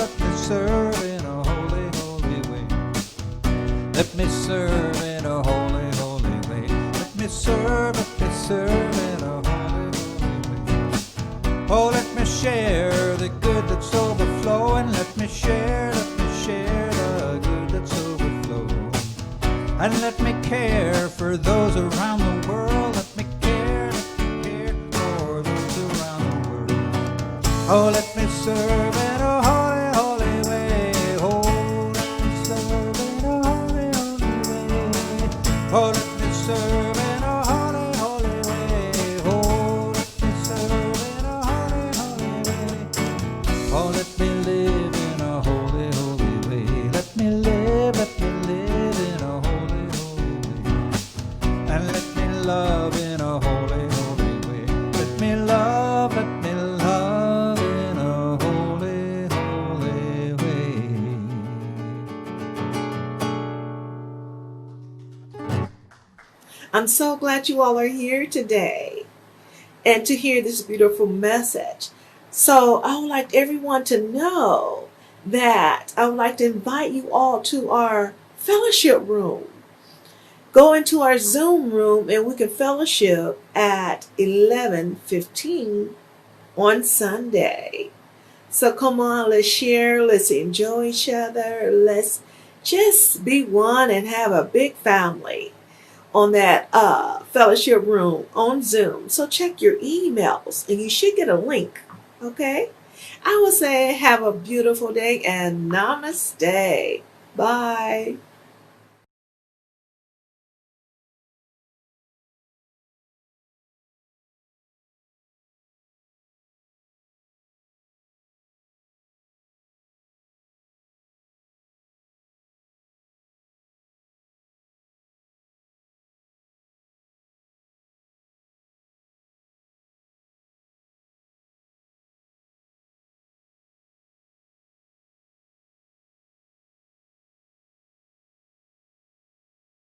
in a holy, holy way. Let me serve in a holy, holy way. Let me serve in a holy, holy way. Oh, let me share the good that's overflowing. Let me share the good that's overflowing. And let me care for those around the world. Let me care for those around the world. Oh, let me serve in a holy, holy way. Oh, let me serve in a holy, holy way. Oh, let me serve in a holy, holy way. Oh, let me serve in a holy, holy way. Oh, let me live in a holy, holy way. Let me live in a holy, holy way. And let me love in a holy, holy way. Let me love in a holy, holy way. I'm so glad you all are here today and to hear this beautiful message. So I would like everyone to know that I would like to invite you all to our fellowship room. Go into our Zoom room and we can fellowship at 11:15 on Sunday. So come on, let's share, let's enjoy each other, let's just be one and have a big family on that fellowship room on Zoom. So check your emails and you should get a link, okay? I will say have a beautiful day and namaste. Bye.